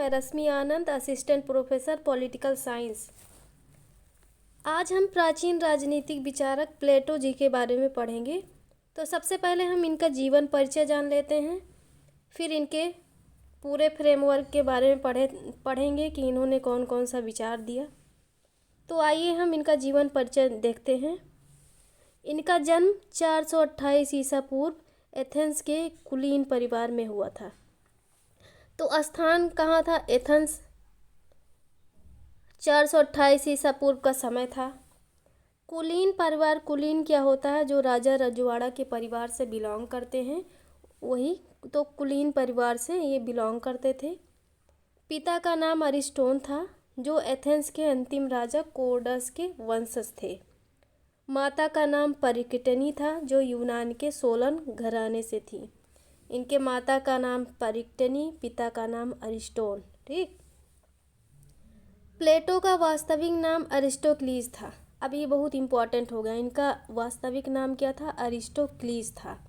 मैं रश्मि आनंद, assistant professor political science. आज हम प्राचीन राजनीतिक विचारक प्लेटो जी के बारे में पढ़ेंगे। तो सबसे पहले हम इनका जीवन परिचय जान लेते हैं, फिर इनके पूरे फ्रेमवर्क के बारे में पढ़ेंगे कि इन्होंने कौन कौन सा विचार दिया। तो आइए हम इनका जीवन परिचय देखते हैं। इनका जन्म 428 ईसा पूर्व एथेंस के कुलीन परिवार में हुआ था। तो स्थान कहाँ था? एथेंस। 428 ईसा पूर्व का समय था। कुलीन परिवार, कुलीन क्या होता है? जो राजा रजवाड़ा के परिवार से बिलोंग करते हैं, वही तो कुलीन परिवार से ये बिलोंग करते थे। पिता का नाम अरिस्टोन था, जो एथेंस के अंतिम राजा कोरडस के वंशज थे। माता का नाम परिकटनी था, जो यूनान के सोलन घराने से थी। इनके माता का नाम परिकटनी, पिता का नाम अरिस्टोन। ठीक। प्लेटो का वास्तविक नाम अरिस्टोक्लीज था। अब ये बहुत इम्पोर्टेंट हो गया। इनका वास्तविक नाम क्या था? अरिस्टोक्लीज था।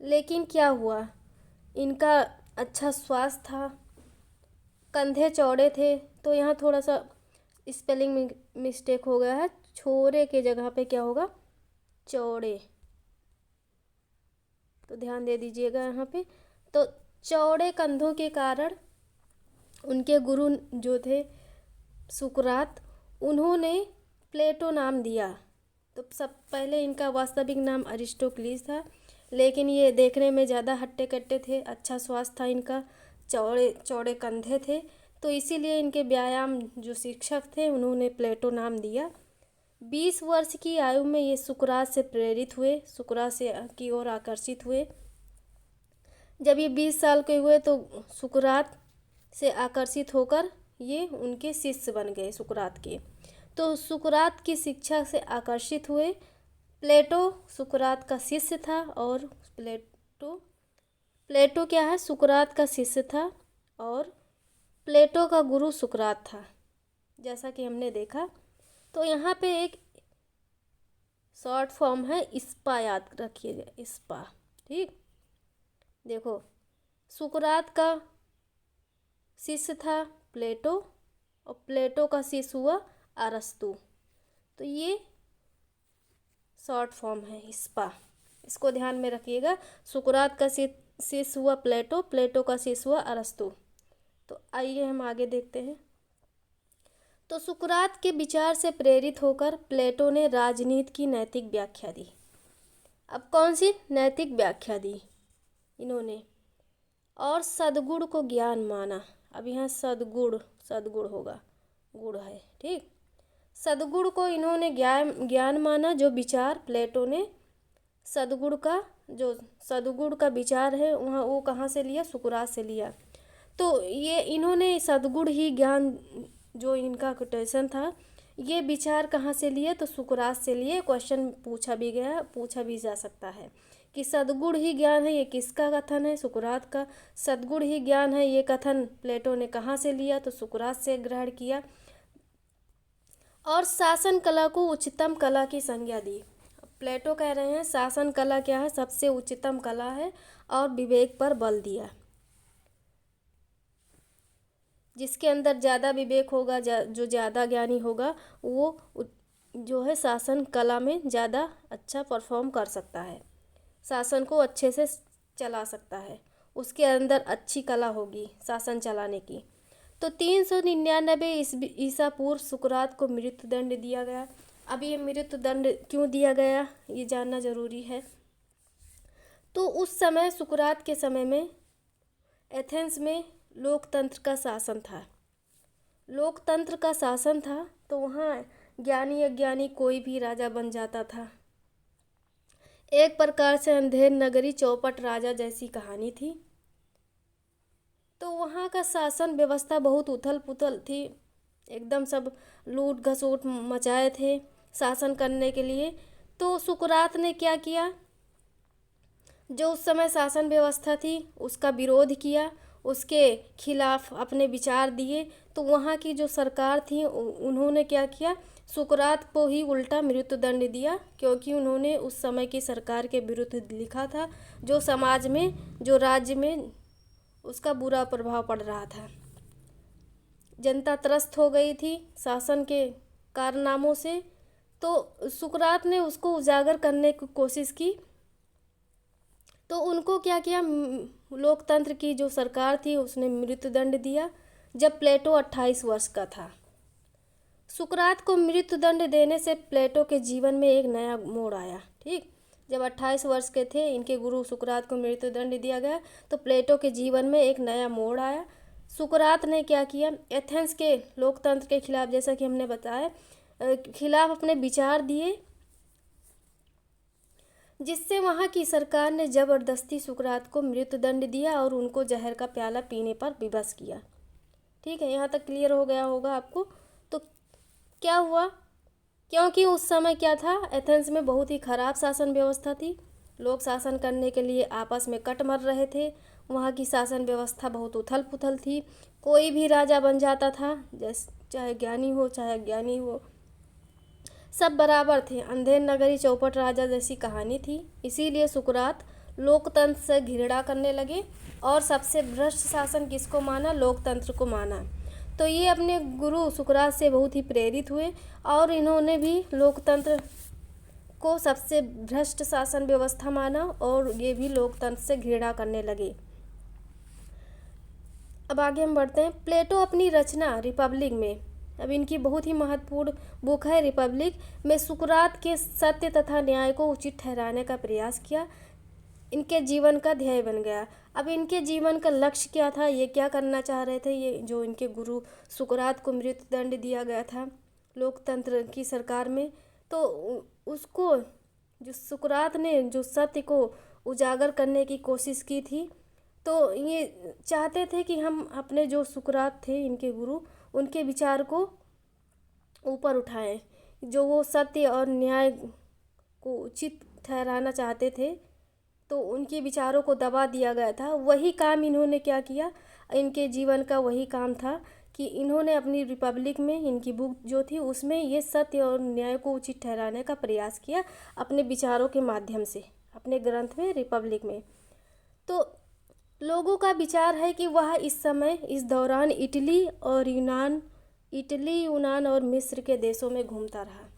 लेकिन क्या हुआ, इनका अच्छा स्वास्थ्य था, कंधे चौड़े थे, तो यहाँ थोड़ा सा स्पेलिंग में मिस्टेक हो गया है। छोरे के जगह पे क्या होगा? चौड़े। तो ध्यान दे दीजिएगा यहाँ पे। तो चौड़े कंधों के कारण उनके गुरु जो थे सुकरात, उन्होंने प्लेटो नाम दिया। तो सब पहले इनका वास्तविक नाम अरिस्टोक्लीज था, लेकिन ये देखने में ज़्यादा हट्टे कट्टे थे, अच्छा स्वास्थ्य था इनका, चौड़े चौड़े कंधे थे, तो इसीलिए इनके व्यायाम जो शिक्षक थे उन्होंने प्लेटो नाम दिया। 20 वर्ष की आयु में ये सुकरात से प्रेरित हुए, सुकरात से की ओर आकर्षित हुए। जब ये 20 साल के हुए तो सुकरात से आकर्षित होकर ये उनके शिष्य बन गए, सुकरात के। तो सुकरात की शिक्षा से आकर्षित हुए। प्लेटो सुकरात का शिष्य था, और प्लेटो क्या है? सुकरात का शिष्य था, और प्लेटो का गुरु सुकरात था, जैसा कि हमने देखा। तो यहाँ पे एक शॉर्ट फॉर्म है स्पा, याद रखिएगा, स्पा। ठीक। देखो, सुकरात का शिष्य था प्लेटो, और प्लेटो का शिष्य हुआ अरस्तु। तो ये शॉर्ट फॉर्म है स्पा, इसको ध्यान में रखिएगा। सुकरात का शिष्य हुआ प्लेटो, प्लेटो का शिष्य हुआ अरस्तु। तो आइए हम आगे देखते हैं। तो सुकरात के विचार से प्रेरित होकर प्लेटो ने राजनीति की नैतिक व्याख्या दी। अब कौन सी नैतिक व्याख्या दी इन्होंने? और सद्गुण को ज्ञान माना। अब यहाँ सद्गुण होगा, गुण है। ठीक। सद्गुण को इन्होंने ज्ञान माना। जो विचार प्लेटो ने सद्गुण का विचार है, वहाँ वो कहाँ से लिया? सुकरात से लिया। तो ये इन्होंने सद्गुण ही ज्ञान, जो इनका क्वेश्चन था, ये विचार कहाँ से लिए? तो सुकरात से लिए। क्वेश्चन पूछा भी जा सकता है कि सद्गुण ही ज्ञान है, ये किसका कथन है? सुकरात का। सद्गुण ही ज्ञान है, ये कथन प्लेटो ने कहाँ से लिया? तो सुकरात से ग्रहण किया। और शासन कला को उच्चतम कला की संज्ञा दी। प्लेटो कह रहे हैं शासन कला क्या है? सबसे उच्चतम कला है, और विवेक पर बल दिया। जिसके अंदर ज़्यादा विवेक होगा, जो ज़्यादा ज्ञानी होगा, वो जो है शासन कला में ज़्यादा अच्छा परफॉर्म कर सकता है, शासन को अच्छे से चला सकता है, उसके अंदर अच्छी कला होगी शासन चलाने की। तो 399 ईसा पूर्व सुकरात को मृत्युदंड दिया गया। अब ये मृत्युदंड क्यों दिया गया, ये जानना जरूरी है। तो उस समय, सुकरात के समय में एथेंस में लोकतंत्र का शासन था। तो वहाँ ज्ञानी अज्ञानी कोई भी राजा बन जाता था। एक प्रकार से अंधेर नगरी चौपट राजा जैसी कहानी थी। तो वहाँ का शासन व्यवस्था बहुत उथल पुथल थी, एकदम सब लूट घसूट मचाए थे शासन करने के लिए। तो सुकरात ने क्या किया? जो उस समय शासन व्यवस्था थी उसका विरोध किया, उसके खिलाफ अपने विचार दिए। तो वहाँ की जो सरकार थी उन्होंने क्या किया? सुकरात को ही उल्टा मृत्युदंड दिया, क्योंकि उन्होंने उस समय की सरकार के विरुद्ध लिखा था, जो समाज में, जो राज्य में उसका बुरा प्रभाव पड़ रहा था। जनता त्रस्त हो गई थी शासन के कारनामों से। तो सुकरात ने उसको उजागर करने की कोशिश की। तो उनको क्या किया, लोकतंत्र की जो सरकार थी उसने मृत्युदंड दिया जब प्लेटो 28 वर्ष का था। सुकरात को मृत्युदंड देने से प्लेटो के जीवन में एक नया मोड़ आया। ठीक, जब 28 वर्ष के थे इनके गुरु सुकरात को मृत्युदंड दिया गया तो प्लेटो के जीवन में एक नया मोड़ आया। सुकरात ने क्या किया, एथेंस के लोकतंत्र के खिलाफ, जैसा कि हमने बताया, खिलाफ अपने विचार दिए, जिससे वहाँ की सरकार ने ज़बरदस्ती सुकरात को मृत्युदंड दिया और उनको जहर का प्याला पीने पर विवश किया। ठीक है, यहाँ तक क्लियर हो गया होगा आपको। तो क्या हुआ, क्योंकि उस समय क्या था, एथेंस में बहुत ही खराब शासन व्यवस्था थी। लोग शासन करने के लिए आपस में कट मर रहे थे। वहाँ की शासन व्यवस्था बहुत उथल पुथल थी। कोई भी राजा बन जाता था, जैसे चाहे ज्ञानी हो चाहे अज्ञानी हो, सब बराबर थे। अंधेर नगरी चौपट राजा जैसी कहानी थी। इसीलिए सुकरात लोकतंत्र से घृणा करने लगे और सबसे भ्रष्ट शासन किसको माना, लोकतंत्र को माना। तो ये अपने गुरु सुकरात से बहुत ही प्रेरित हुए और इन्होंने भी लोकतंत्र को सबसे भ्रष्ट शासन व्यवस्था माना और ये भी लोकतंत्र से घृणा करने लगे। अब आगे हम बढ़ते हैं। प्लेटो अपनी रचना रिपब्लिक में, अब इनकी बहुत ही महत्वपूर्ण बुक है रिपब्लिक में, सुकरात के सत्य तथा न्याय को उचित ठहराने का प्रयास किया। इनके जीवन का ध्येय बन गया। अब इनके जीवन का लक्ष्य क्या था, ये क्या करना चाह रहे थे, ये जो इनके गुरु सुकरात को मृत्युदंड दिया गया था लोकतंत्र की सरकार में, तो उसको जो सुकरात ने जो सत्य को उजागर करने की कोशिश की थी, तो ये चाहते थे कि हम अपने जो सुकरात थे इनके गुरु, उनके विचार को ऊपर उठाएं, जो वो सत्य और न्याय को उचित ठहराना चाहते थे, तो उनके विचारों को दबा दिया गया था। वही काम इन्होंने क्या किया, इनके जीवन का वही काम था कि इन्होंने अपनी रिपब्लिक में, इनकी बुक जो थी उसमें ये सत्य और न्याय को उचित ठहराने का प्रयास किया अपने विचारों के माध्यम से, अपने ग्रंथ में रिपब्लिक में। तो लोगों का विचार है कि वह इस समय इस दौरान इटली, यूनान और मिस्र के देशों में घूमता रहा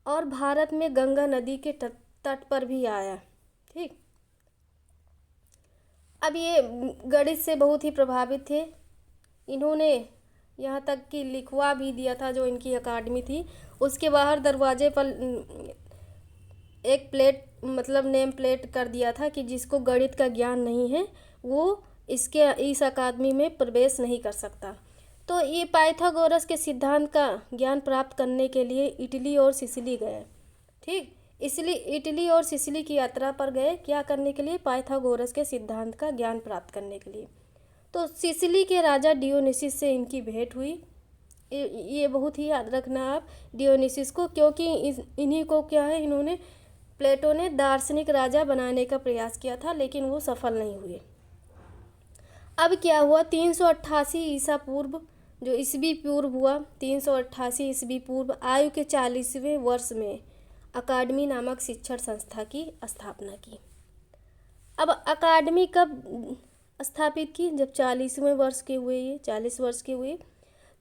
और भारत में गंगा नदी के तट पर भी आया। ठीक, अब ये गणित से बहुत ही प्रभावित थे। इन्होंने यहाँ तक कि लिखवा भी दिया था, जो इनकी अकादमी थी उसके बाहर दरवाजे पर एक प्लेट, मतलब नेम प्लेट कर दिया था कि जिसको गणित का ज्ञान नहीं है वो इस अकादमी में प्रवेश नहीं कर सकता। तो ये पाइथागोरस के सिद्धांत का ज्ञान प्राप्त करने के लिए इटली और सिसिली गए। ठीक, इसलिए इटली और सिसिली की यात्रा पर गए, क्या करने के लिए, पाइथागोरस के सिद्धांत का ज्ञान प्राप्त करने के लिए। तो सिसिली के राजा डियोनिसिस से इनकी भेंट हुई। ये बहुत ही याद रखना आप डियोनिसिस को, क्योंकि इन्हीं को क्या है, इन्होंने, प्लेटो ने दार्शनिक राजा बनाने का प्रयास किया था लेकिन वो सफल नहीं हुए। अब क्या हुआ, 388 ईसा पूर्व, जो ईस्वी पूर्व हुआ, 388 ईस्वी पूर्व, आयु के 40वें वर्ष में अकादमी नामक शिक्षण संस्था की स्थापना की। अब अकादमी कब स्थापित की, जब 40वें वर्ष के हुए, ये 40 वर्ष के हुए,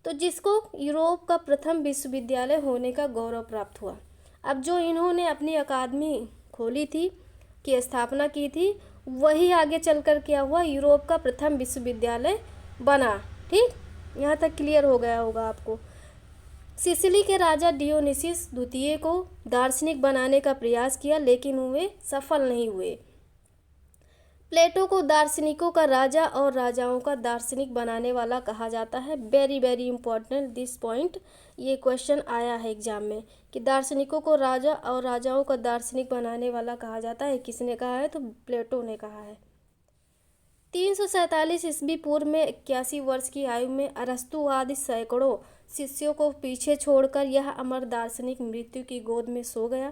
तो जिसको यूरोप का प्रथम विश्वविद्यालय होने का गौरव प्राप्त हुआ। अब जो इन्होंने अपनी अकादमी खोली थी, की स्थापना की थी, वही आगे चलकर क्या हुआ, यूरोप का प्रथम विश्वविद्यालय बना। ठीक, यहाँ तक क्लियर हो गया होगा आपको। सिसिली के राजा डियोनिसिस द्वितीय को दार्शनिक बनाने का प्रयास किया लेकिन वे सफल नहीं हुए। प्लेटो को दार्शनिकों का राजा और राजाओं का दार्शनिक बनाने वाला कहा जाता है। Very very important this point, ये क्वेश्चन आया है एग्जाम में कि दार्शनिकों को राजा और राजाओं का दार्शनिक बनाने वाला कहा जाता है। किसने कहा है, तो प्लेटो ने कहा है। 347 ईस्वी पूर्व में 81 वर्ष की आयु में अरस्तु आदि सैकड़ों शिष्यों को पीछे छोड़कर यह अमर दार्शनिक मृत्यु की गोद में सो गया।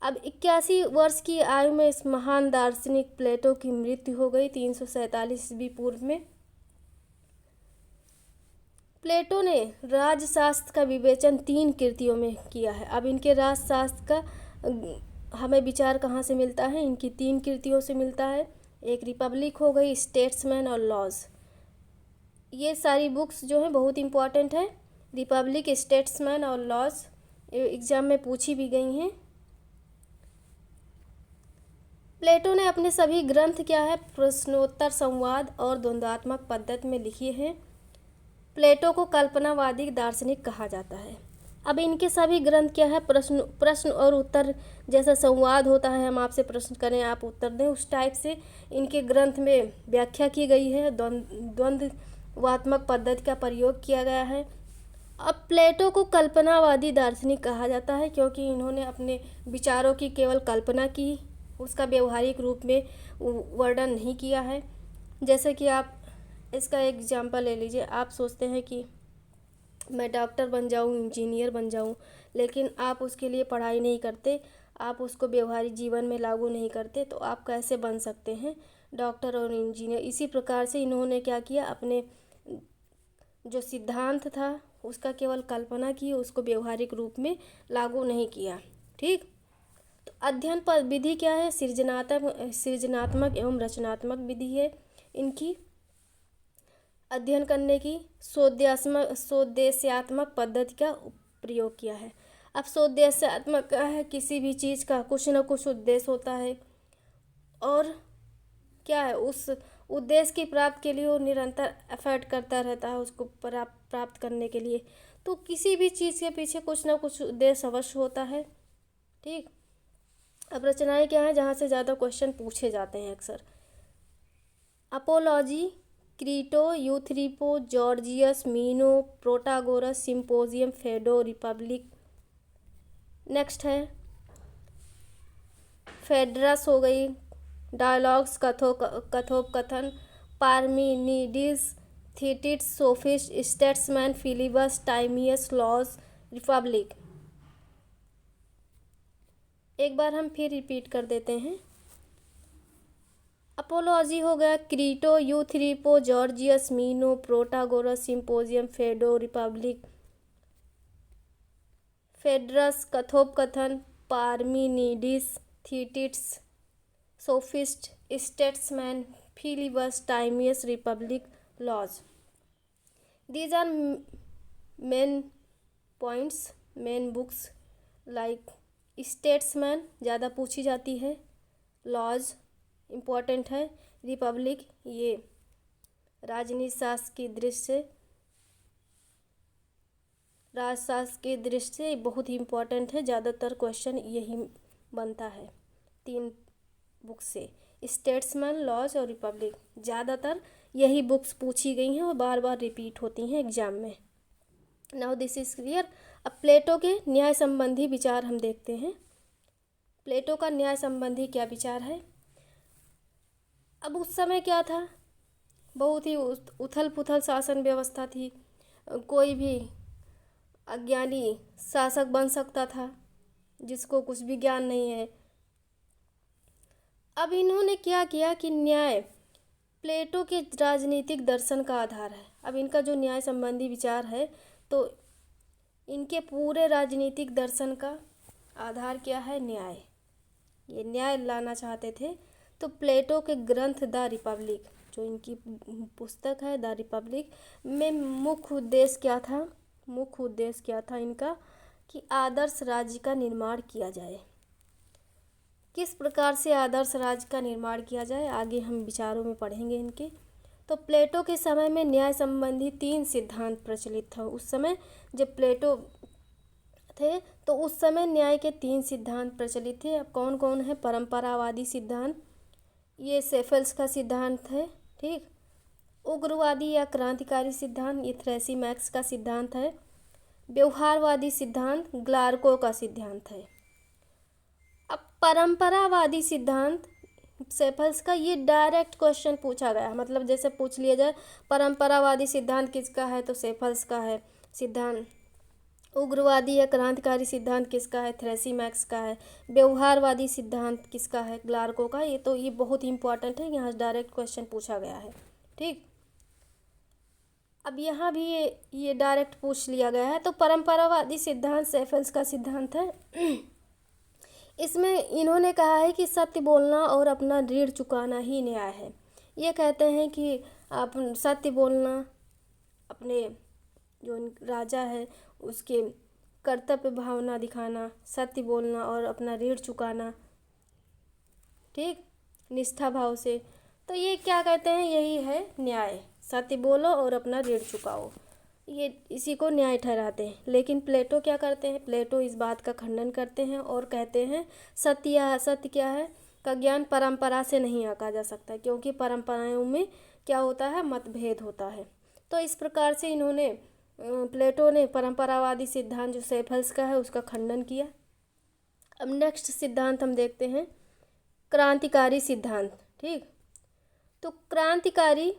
अब 81 वर्ष की आयु में इस महान दार्शनिक प्लेटो की मृत्यु हो गई 347 ईस्वी पूर्व में। प्लेटो ने राजशास्त्र का विवेचन 3 कृतियों में किया है। अब इनके राजशास्त्र का हमें विचार कहाँ से मिलता है, इनकी 3 कृतियों से मिलता है। एक रिपब्लिक हो गई, स्टेट्समैन और लॉज। ये सारी बुक्स जो हैं बहुत इम्पॉर्टेंट है। रिपब्लिक, स्टेट्समैन और लॉज एग्ज़ाम में पूछी भी गई हैं। प्लेटो ने अपने सभी ग्रंथ क्या है, प्रश्नोत्तर, संवाद और द्वंद्वात्मक पद्धति में लिखी हैं। प्लेटो को कल्पनावादी दार्शनिक कहा जाता है। अब इनके सभी ग्रंथ क्या है, प्रश्न और उत्तर, जैसा संवाद होता है, हम आपसे प्रश्न करें आप उत्तर दें, उस टाइप से इनके ग्रंथ में व्याख्या की गई है। द्वंद्वात्मक पद्धति का प्रयोग किया गया है। अब प्लेटो को कल्पनावादी दार्शनिक कहा जाता है क्योंकि इन्होंने अपने विचारों की केवल कल्पना की, उसका व्यवहारिक रूप में वर्णन नहीं किया है। जैसे कि आप इसका एग्जाम्पल ले लीजिए, आप सोचते हैं कि मैं डॉक्टर बन जाऊं, इंजीनियर बन जाऊं, लेकिन आप उसके लिए पढ़ाई नहीं करते, आप उसको व्यवहारिक जीवन में लागू नहीं करते, तो आप कैसे बन सकते हैं डॉक्टर और इंजीनियर। इसी प्रकार से इन्होंने क्या किया, अपने जो सिद्धांत था उसका केवल कल्पना की, उसको व्यवहारिक रूप में लागू नहीं किया। ठीक, तो अध्ययन पर विधि क्या है, सृजनात्मक एवं रचनात्मक विधि है इनकी अध्ययन करने की। सोदेशात्मक पद्धति का प्रयोग किया है। अब सोदेशात्मक क्या है, किसी भी चीज़ का कुछ न कुछ उद्देश्य होता है और क्या है, उस उद्देश्य की प्राप्ति के लिए वो निरंतर एफर्ट करता रहता है उसको प्राप्त करने के लिए। तो किसी भी चीज़ के पीछे कुछ ना कुछ उद्देश्य अवश्य होता है। ठीक, अब रचनाएं क्या हैं जहाँ से ज़्यादा क्वेश्चन पूछे जाते हैं अक्सर, अपोलॉजी, क्रीटो, यूथ्रिपो, Gorgias, Meno, Protagoras, Symposium, Phaedo, Republic. Next है फेडरस हो गई, डायलॉग्स, कथोपकथन, Parmenides, Theaetetus, Sophist, Statesman, Philebus, Timaeus, Laws, Republic. एक बार हम फिर रिपीट कर देते हैं। अपोलॉजी हो गया क्रीटो, यूथ्रिपो, Gorgias, Meno, Protagoras, Symposium, Phaedo, Republic. Phaedrus, कथोपकथन, Parmenides, Theaetetus, Sophist, Statesman, Philebus, Timaeus, Republic, Laws. These are main points, main books. Like Statesman ज़्यादा पूछी जाती है, लॉज इम्पॉर्टेंट है, रिपब्लिक ये राजनीति शास्त्र की दृष्टि से, राजशास्त्र की दृष्टि से बहुत ही इम्पॉर्टेंट है। ज़्यादातर क्वेश्चन यही बनता है तीन बुक से, स्टेट्समैन, लॉज और रिपब्लिक। ज़्यादातर यही बुक्स पूछी गई हैं और बार बार रिपीट होती हैं एग्जाम में। Now this is clear. अब प्लेटो के न्याय संबंधी विचार हम देखते हैं। प्लेटो का न्याय संबंधी क्या विचार है। अब उस समय क्या था, बहुत ही उथल पुथल शासन व्यवस्था थी, कोई भी अज्ञानी शासक बन सकता था जिसको कुछ भी ज्ञान नहीं है। अब इन्होंने क्या किया कि न्याय प्लेटो के राजनीतिक दर्शन का आधार है। अब इनका जो न्याय संबंधी विचार है तो इनके पूरे राजनीतिक दर्शन का आधार क्या है, न्याय। ये न्याय लाना चाहते थे। तो प्लेटो के ग्रंथ द रिपब्लिक, जो इनकी पुस्तक है द रिपब्लिक में मुख्य उद्देश्य क्या था इनका, कि आदर्श राज्य का निर्माण किया जाए। किस प्रकार से आदर्श राज्य का निर्माण किया जाए आगे हम विचारों में पढ़ेंगे इनके। तो प्लेटो के समय में न्याय संबंधी 3 सिद्धांत प्रचलित था। उस समय जब प्लेटो थे तो उस समय न्याय के 3 सिद्धांत प्रचलित थे। अब कौन कौन है, परंपरावादी सिद्धांत, ये सेफल्स का सिद्धांत है। ठीक, उग्रवादी या क्रांतिकारी सिद्धांत, ये थ्रेसिमैक्स का सिद्धांत है। व्यवहारवादी सिद्धांत ग्लार्को का सिद्धांत है। अब परंपरावादी सिद्धांत सेफल्स का, ये डायरेक्ट क्वेश्चन पूछा गया, मतलब जैसे पूछ लिया जाए परंपरावादी सिद्धांत किसका है तो सेफल्स का है सिद्धांत। उग्रवादी या क्रांतिकारी सिद्धांत किसका है, थ्रेसिमैक्स का है। व्यवहारवादी सिद्धांत किसका है, ग्लार्को का। ये बहुत इंपॉर्टेंट है, यहाँ डायरेक्ट क्वेश्चन पूछा गया है। ठीक, अब यहाँ भी ये डायरेक्ट पूछ लिया गया है। तो परंपरावादी सिद्धांत सेफल्स का सिद्धांत है। इसमें इन्होंने कहा है कि सत्य बोलना और अपना ऋण चुकाना ही न्याय है। ये कहते हैं कि आप सत्य बोलना अपने जो राजा है उसके कर्तव्य भावना दिखाना, सत्य बोलना और अपना ऋण चुकाना, ठीक, निष्ठा भाव से। तो ये क्या कहते हैं, यही है न्याय। सत्य बोलो और अपना ऋण चुकाओ, ये इसी को न्याय ठहराते हैं। लेकिन प्लेटो क्या करते हैं, प्लेटो इस बात का खंडन करते हैं और कहते हैं सत्य क्या है का ज्ञान परंपरा से नहीं आंका जा सकता, क्योंकि परंपराओं में क्या होता है, मतभेद होता है। तो इस प्रकार से इन्होंने प्लेटो ने परंपरावादी सिद्धांत जो सेफल्स का है उसका खंडन किया। अब नेक्स्ट सिद्धांत हम देखते हैं क्रांतिकारी सिद्धांत, ठीक। तो क्रांतिकारी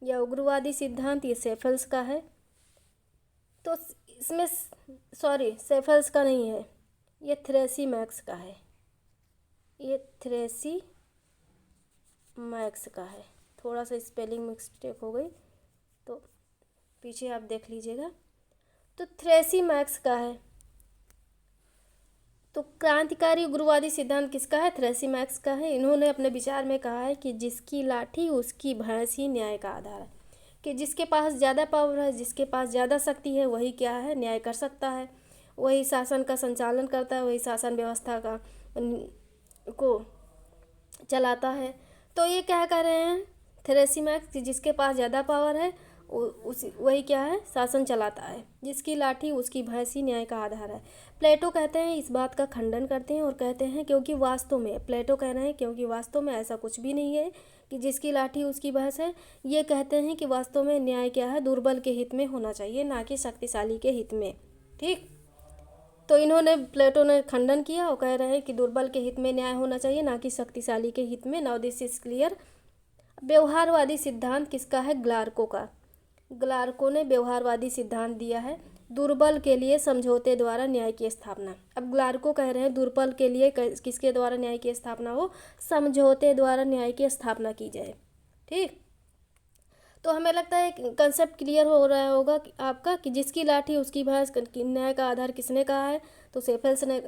या उग्रवादी सिद्धांत ये सेफल्स का है। तो इसमें सेफल्स का नहीं है, ये थ्रेसीमैक्स का है, ये थ्रेसीमैक्स का है। थोड़ा सा स्पेलिंग मिस्टेक हो गई तो पीछे आप देख लीजिएगा। तो थ्रेसीमैक्स का है। तो क्रांतिकारी उग्रवादी सिद्धांत किसका है, थ्रेसीमैक्स का है। इन्होंने अपने विचार में कहा है कि जिसकी लाठी उसकी भैंस ही न्याय का आधार है, कि जिसके पास ज़्यादा पावर है, जिसके पास ज़्यादा शक्ति है, वही क्या है, न्याय कर सकता है, वही शासन का संचालन करता है, वही शासन व्यवस्था को चलाता है। तो ये क्या कह रहे हैं थ्रेसीमैक्स कि जिसके पास ज़्यादा पावर है वही क्या है, शासन चलाता है, जिसकी लाठी उसकी भैंस ही न्याय का आधार है। प्लेटो कहते हैं, इस बात का खंडन करते हैं और कहते हैं क्योंकि वास्तव में, प्लेटो कह रहे हैं क्योंकि वास्तव में ऐसा कुछ भी नहीं है कि जिसकी लाठी उसकी भैंस है। ये कहते हैं कि वास्तव में न्याय क्या है, दुर्बल के हित में होना चाहिए, ना कि शक्तिशाली के हित में, ठीक। तो इन्होंने, प्लेटो ने खंडन किया और कह रहे हैं कि दुर्बल के हित में न्याय होना चाहिए, ना कि शक्तिशाली के हित में। Now this is clear. व्यवहारवादी सिद्धांत किसका है, ग्लार्को का। ग्लार्को ने व्यवहारवादी सिद्धांत दिया है, दुर्बल के लिए समझौते द्वारा न्याय की स्थापना। अब ग्लार्को कह रहे हैं दुर्बल के लिए किसके द्वारा न्याय की स्थापना हो, समझौते द्वारा न्याय की स्थापना की जाए, ठीक। तो हमें लगता है कंसेप्ट क्लियर हो रहा होगा कि आपका कि जिसकी लाठी उसकी भैंस न्याय का आधार किसने कहा है, तो सेफल्स ने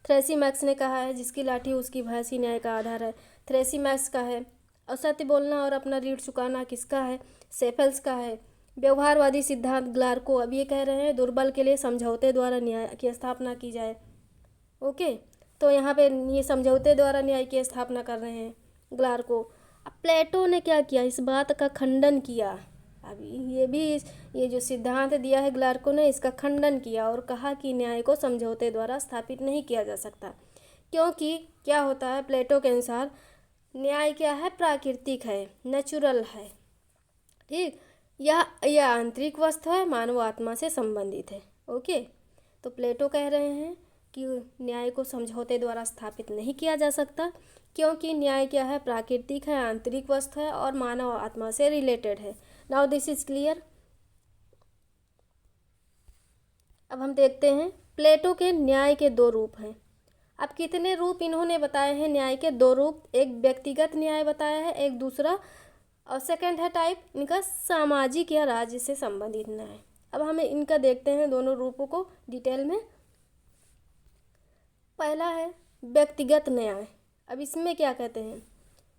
थ्रेसीमैक्स ने कहा है जिसकी लाठी उसकी भैंस ही न्याय का आधार है, थ्रेसीमैक्स का है। और सत्य बोलना और अपना ऋण चुकाना किसका है, सेफल्स का है। व्यवहारवादी सिद्धांत ग्लार्को, अब ये कह रहे हैं दुर्बल के लिए समझौते द्वारा न्याय की स्थापना की जाए, ओके। तो यहाँ पे ये समझौते द्वारा न्याय की स्थापना कर रहे हैं ग्लार्को। अब प्लेटो ने क्या किया, इस बात का खंडन किया। अब ये जो सिद्धांत दिया है ग्लार्को ने, इसका खंडन किया और कहा कि न्याय को समझौते द्वारा स्थापित नहीं किया जा सकता, क्योंकि क्या होता है, प्लेटो के अनुसार न्याय क्या है, प्राकृतिक है, नेचुरल है, ठीक। यह आंतरिक वस्तु है, मानव आत्मा से संबंधित है, ओके। तो प्लेटो कह रहे हैं कि न्याय को समझौते द्वारा स्थापित नहीं किया जा सकता, क्योंकि न्याय क्या है, प्राकृतिक है, आंतरिक वस्तु है और मानव आत्मा से रिलेटेड है। Now this is clear. अब हम देखते हैं प्लेटो के न्याय के दो रूप हैं। अब कितने रूप इन्होंने बताए हैं, न्याय के दो रूप, एक व्यक्तिगत न्याय बताया है, एक दूसरा और सेकंड है टाइप इनका सामाजिक या राज्य से संबंधित न्याय। अब हमें इनका देखते हैं दोनों रूपों को डिटेल में। पहला है व्यक्तिगत न्याय। अब इसमें क्या कहते हैं,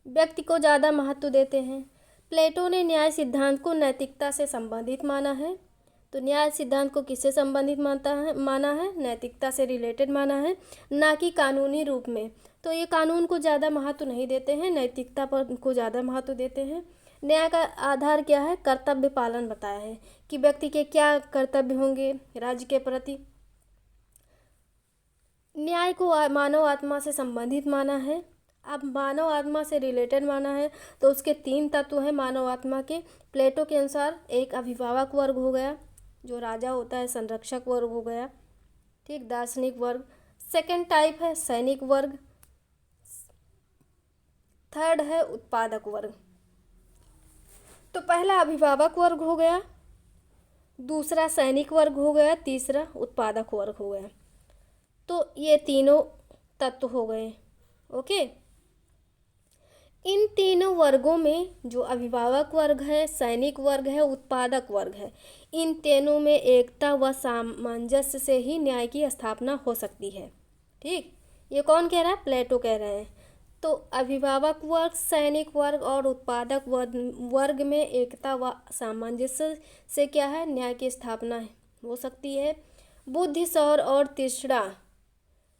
व्यक्ति को ज़्यादा महत्व देते हैं। प्लेटो ने न्याय सिद्धांत को नैतिकता से संबंधित माना है। तो न्याय सिद्धांत को किससे संबंधित माना है, नैतिकता से रिलेटेड माना है, ना कि कानूनी रूप में। तो ये कानून को ज़्यादा महत्व नहीं देते हैं, नैतिकता पर को ज़्यादा महत्व देते हैं। न्याय का आधार क्या है, कर्तव्य पालन बताया है कि व्यक्ति के क्या कर्तव्य होंगे राज्य के प्रति। न्याय को मानव आत्मा से संबंधित माना है। अब मानव आत्मा से रिलेटेड माना है तो उसके 3 तत्व हैं मानव आत्मा के। प्लेटो के अनुसार एक अभिभावक वर्ग हो गया, जो राजा होता है, संरक्षक वर्ग हो गया, ठीक, दार्शनिक वर्ग। सेकंड टाइप है सैनिक वर्ग। थर्ड है उत्पादक वर्ग। तो पहला अभिभावक वर्ग हो गया, दूसरा सैनिक वर्ग हो गया, तीसरा उत्पादक वर्ग हो गया। तो ये तीनों तत्व हो गए, ओके। इन तीनों वर्गों में जो अभिभावक वर्ग है, सैनिक वर्ग है, उत्पादक वर्ग है, इन तीनों में एकता व सामंजस्य से ही न्याय की स्थापना हो सकती है, ठीक। ये कौन कह रहा है, प्लेटो कह रहे हैं। तो अभिभावक वर्ग, सैनिक वर्ग और उत्पादक वर्ग में एकता व सामंजस्य से क्या है, न्याय की स्थापना हो सकती है। बुद्धि, शौर्य और तृष्णा,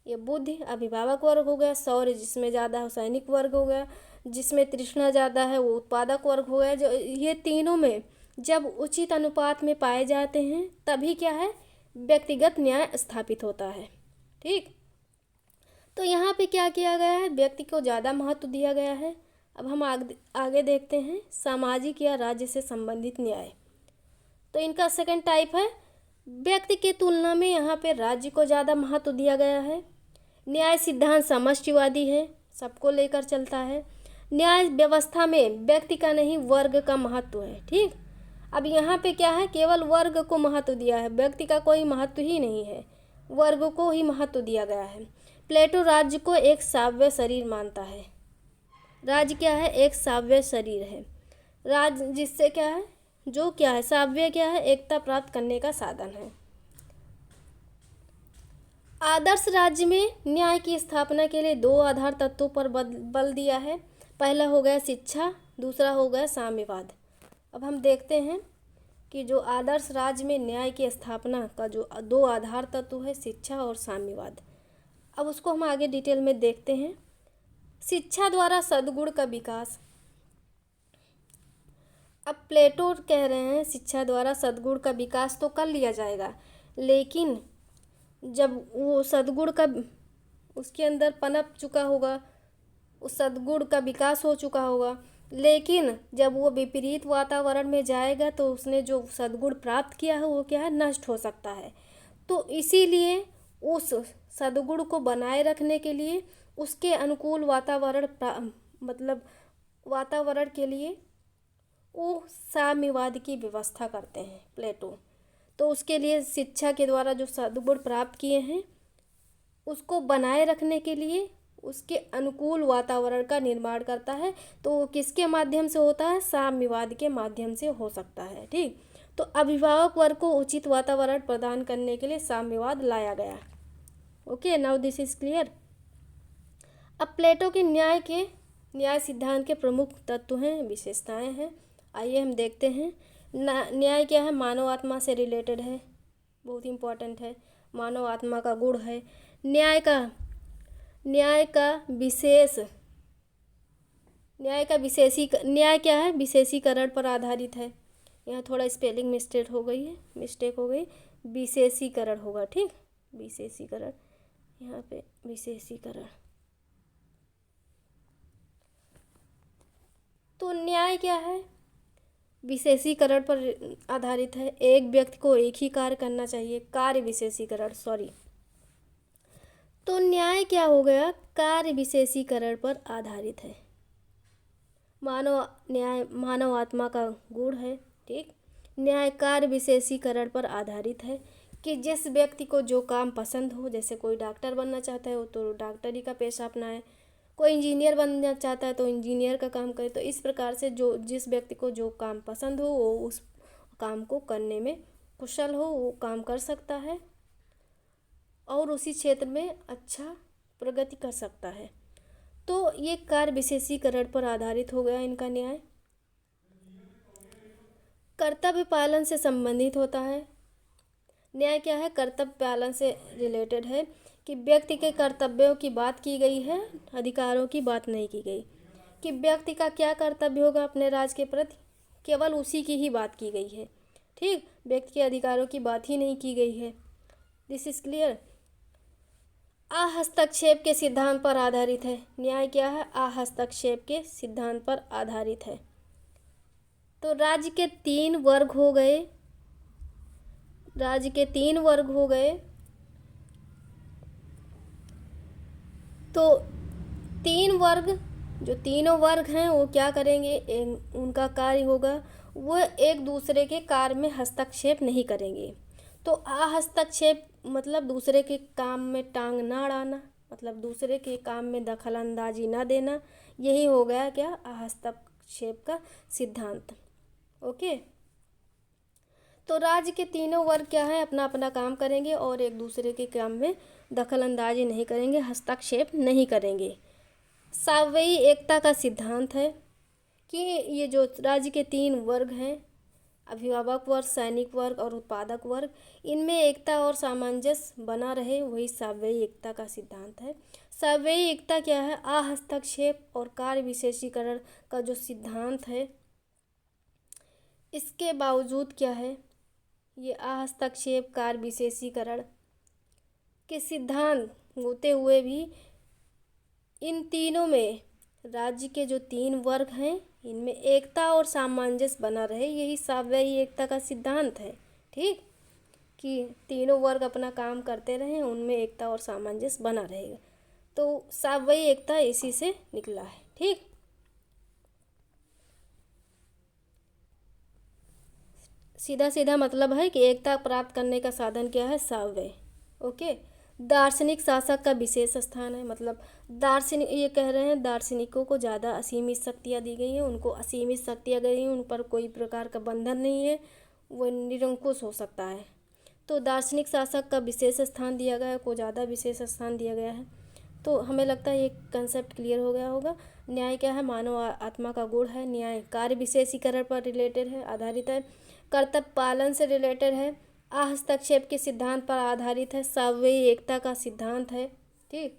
ये बुद्धि अभिभावक वर्ग हो गया, शौर्य जिसमें ज़्यादा है सैनिक वर्ग हो गया, जिसमें तृष्णा ज़्यादा है वो उत्पादक वर्ग हो गया। जो ये तीनों में जब उचित अनुपात में पाए जाते हैं तभी क्या है, व्यक्तिगत न्याय स्थापित होता है। ठीक, तो यहाँ पे क्या किया गया है, व्यक्ति को ज़्यादा महत्व दिया गया है। अब हम आगे देखते हैं सामाजिक या राज्य से संबंधित न्याय। तो इनका सेकंड टाइप है, व्यक्ति के तुलना में यहाँ पे राज्य को ज़्यादा महत्व दिया गया है। न्याय सिद्धांत समष्टिवादी है, सबको लेकर चलता है। न्याय व्यवस्था में व्यक्ति का नहीं वर्ग का महत्व है। ठीक, अब यहाँ पे क्या है, केवल वर्ग को महत्व दिया है, व्यक्ति का कोई महत्व ही नहीं है, वर्ग को ही महत्व दिया गया है। प्लेटो राज्य को एक साव्य शरीर मानता है। राज्य क्या है, एक साव्य शरीर है। राज्य जिससे क्या है, जो क्या है, साव्य क्या है, एकता प्राप्त करने का साधन है। आदर्श राज्य में न्याय की स्थापना के लिए दो आधार तत्वों पर बल दिया है। पहला हो गया शिक्षा, दूसरा हो गया साम्यवाद। अब हम देखते हैं कि जो आदर्श राज्य में न्याय की स्थापना का जो दो आधार तत्व है, शिक्षा और साम्यवाद। अब उसको हम आगे डिटेल में देखते हैं। शिक्षा द्वारा सद्गुण का विकास। अब प्लेटो कह रहे हैं शिक्षा द्वारा सद्गुण का विकास तो कर लिया जाएगा, लेकिन जब वो सद्गुण का उसके अंदर पनप चुका होगा, उस सद्गुण का विकास हो चुका होगा, लेकिन जब वो विपरीत वातावरण में जाएगा तो उसने जो सद्गुण प्राप्त किया है वो क्या है, नष्ट हो सकता है। तो इसीलिए उस सद्गुण को बनाए रखने के लिए उसके अनुकूल वातावरण मतलब वातावरण के लिए वो साम्यवाद की व्यवस्था करते हैं प्लेटो। तो उसके लिए शिक्षा के द्वारा जो सद्गुण प्राप्त किए हैं उसको बनाए रखने के लिए उसके अनुकूल वातावरण का निर्माण करता है। तो वो किसके माध्यम से होता है, साम्यवाद के माध्यम से हो सकता है। ठीक, तो अभिभावक वर्ग को उचित वातावरण प्रदान करने के लिए साम्यवाद लाया गया। Okay, now this is clear. अब प्लेटो के न्याय सिद्धांत के प्रमुख तत्व हैं, विशेषताएं हैं। आइए हम देखते हैं। न्याय क्या है, मानव आत्मा से रिलेटेड है, बहुत इंपॉर्टेंट है, मानव आत्मा का गुण है। न्याय क्या है, विशेषीकरण पर आधारित है। यहाँ थोड़ा स्पेलिंग मिस्टेक हो गई, विशेषीकरण होगा। ठीक, विशेषीकरण, यहाँ पे विशेषीकरण। तो न्याय क्या है, विशेषीकरण पर आधारित है। एक व्यक्ति को एक ही कार्य करना चाहिए, कार्य विशेषीकरण, सॉरी। तो न्याय क्या हो गया, कार्य विशेषीकरण पर आधारित है। मानव आत्मा का गुण है। ठीक, न्याय कार्य विशेषीकरण पर आधारित है कि जिस व्यक्ति को जो काम पसंद हो, जैसे कोई डॉक्टर बनना चाहता है तो डॉक्टरी का पेशा अपनाए, कोई इंजीनियर बनना चाहता है तो इंजीनियर का काम करे। तो इस प्रकार से जिस व्यक्ति को जो काम पसंद हो वो उस काम को करने में कुशल हो, वो काम कर सकता है और उसी क्षेत्र में अच्छा प्रगति कर सकता है। तो ये कार्य विशेषीकरण पर आधारित हो गया इनका न्याय। कर्तव्य पालन से संबंधित होता है। न्याय क्या है, कर्तव्य पालन से रिलेटेड है कि व्यक्ति के कर्तव्यों की बात की गई है, अधिकारों की बात नहीं की गई। कि व्यक्ति का क्या कर्तव्य होगा अपने राज्य के प्रति, केवल उसी की ही बात की गई है। ठीक, व्यक्ति के अधिकारों की बात ही नहीं की गई है। This is clear. अहस्तक्षेप के सिद्धांत पर आधारित है। न्याय क्या है, अहस्तक्षेप के सिद्धांत पर आधारित है। तो राज्य के तीन वर्ग हो गए, तो तीन वर्ग, जो तीनों वर्ग हैं वो क्या करेंगे, उनका कार्य होगा वो एक दूसरे के कार्य में हस्तक्षेप नहीं करेंगे। तो अहस्तक्षेप मतलब दूसरे के काम में टांग ना अड़ाना, मतलब दूसरे के काम में दखल अंदाजी ना देना, यही हो गया क्या, हस्तक्षेप का सिद्धांत। ओके, तो राज्य के तीनों वर्ग क्या है, अपना अपना काम करेंगे और एक दूसरे के काम में दखल अंदाजी नहीं करेंगे, हस्तक्षेप नहीं करेंगे। सावयवी एकता का सिद्धांत है कि ये जो राज्य के 3 वर्ग हैं, अभिभावक वर्ग, सैनिक वर्ग और उत्पादक वर्ग, इनमें एकता और सामंजस्य बना रहे, वही सावयवी एकता का सिद्धांत है। सावयवी एकता क्या है? अहस्तक्षेप और कार्य विशेषीकरण का जो सिद्धांत है, इसके बावजूद क्या है, ये अहस्तक्षेप कार्य विशेषीकरण के सिद्धांत होते हुए भी इन तीनों में राज्य के जो 3 वर्ग हैं, इनमें एकता और सामंजस्य बना रहे, यही सावयवी एकता का सिद्धांत है। ठीक, कि तीनों वर्ग अपना काम करते रहें, उनमें एकता और सामंजस्य बना रहेगा, तो सावयवी एकता इसी से निकला है। ठीक, सीधा सीधा मतलब है कि एकता प्राप्त करने का साधन क्या है? सावयव। ओके। दार्शनिक शासक का विशेष स्थान है, मतलब दार्शनिक, ये कह रहे हैं दार्शनिकों को ज़्यादा असीमित शक्तियाँ दी गई हैं, उनको असीमित शक्तियाँ गई हैं, उन पर कोई प्रकार का बंधन नहीं है, वो निरंकुश हो सकता है। तो दार्शनिक शासक का विशेष स्थान दिया गया है, को ज़्यादा विशेष स्थान दिया गया है। तो हमें लगता है ये कंसेप्ट क्लियर हो गया होगा। न्याय क्या है? मानव आत्मा का गुण है। न्याय कार्य विशेषीकरण पर रिलेटेड है, आधारित है। कर्तव्य पालन से रिलेटेड है। हस्तक्षेप के सिद्धांत पर आधारित है। सावयवी एकता का सिद्धांत है। ठीक,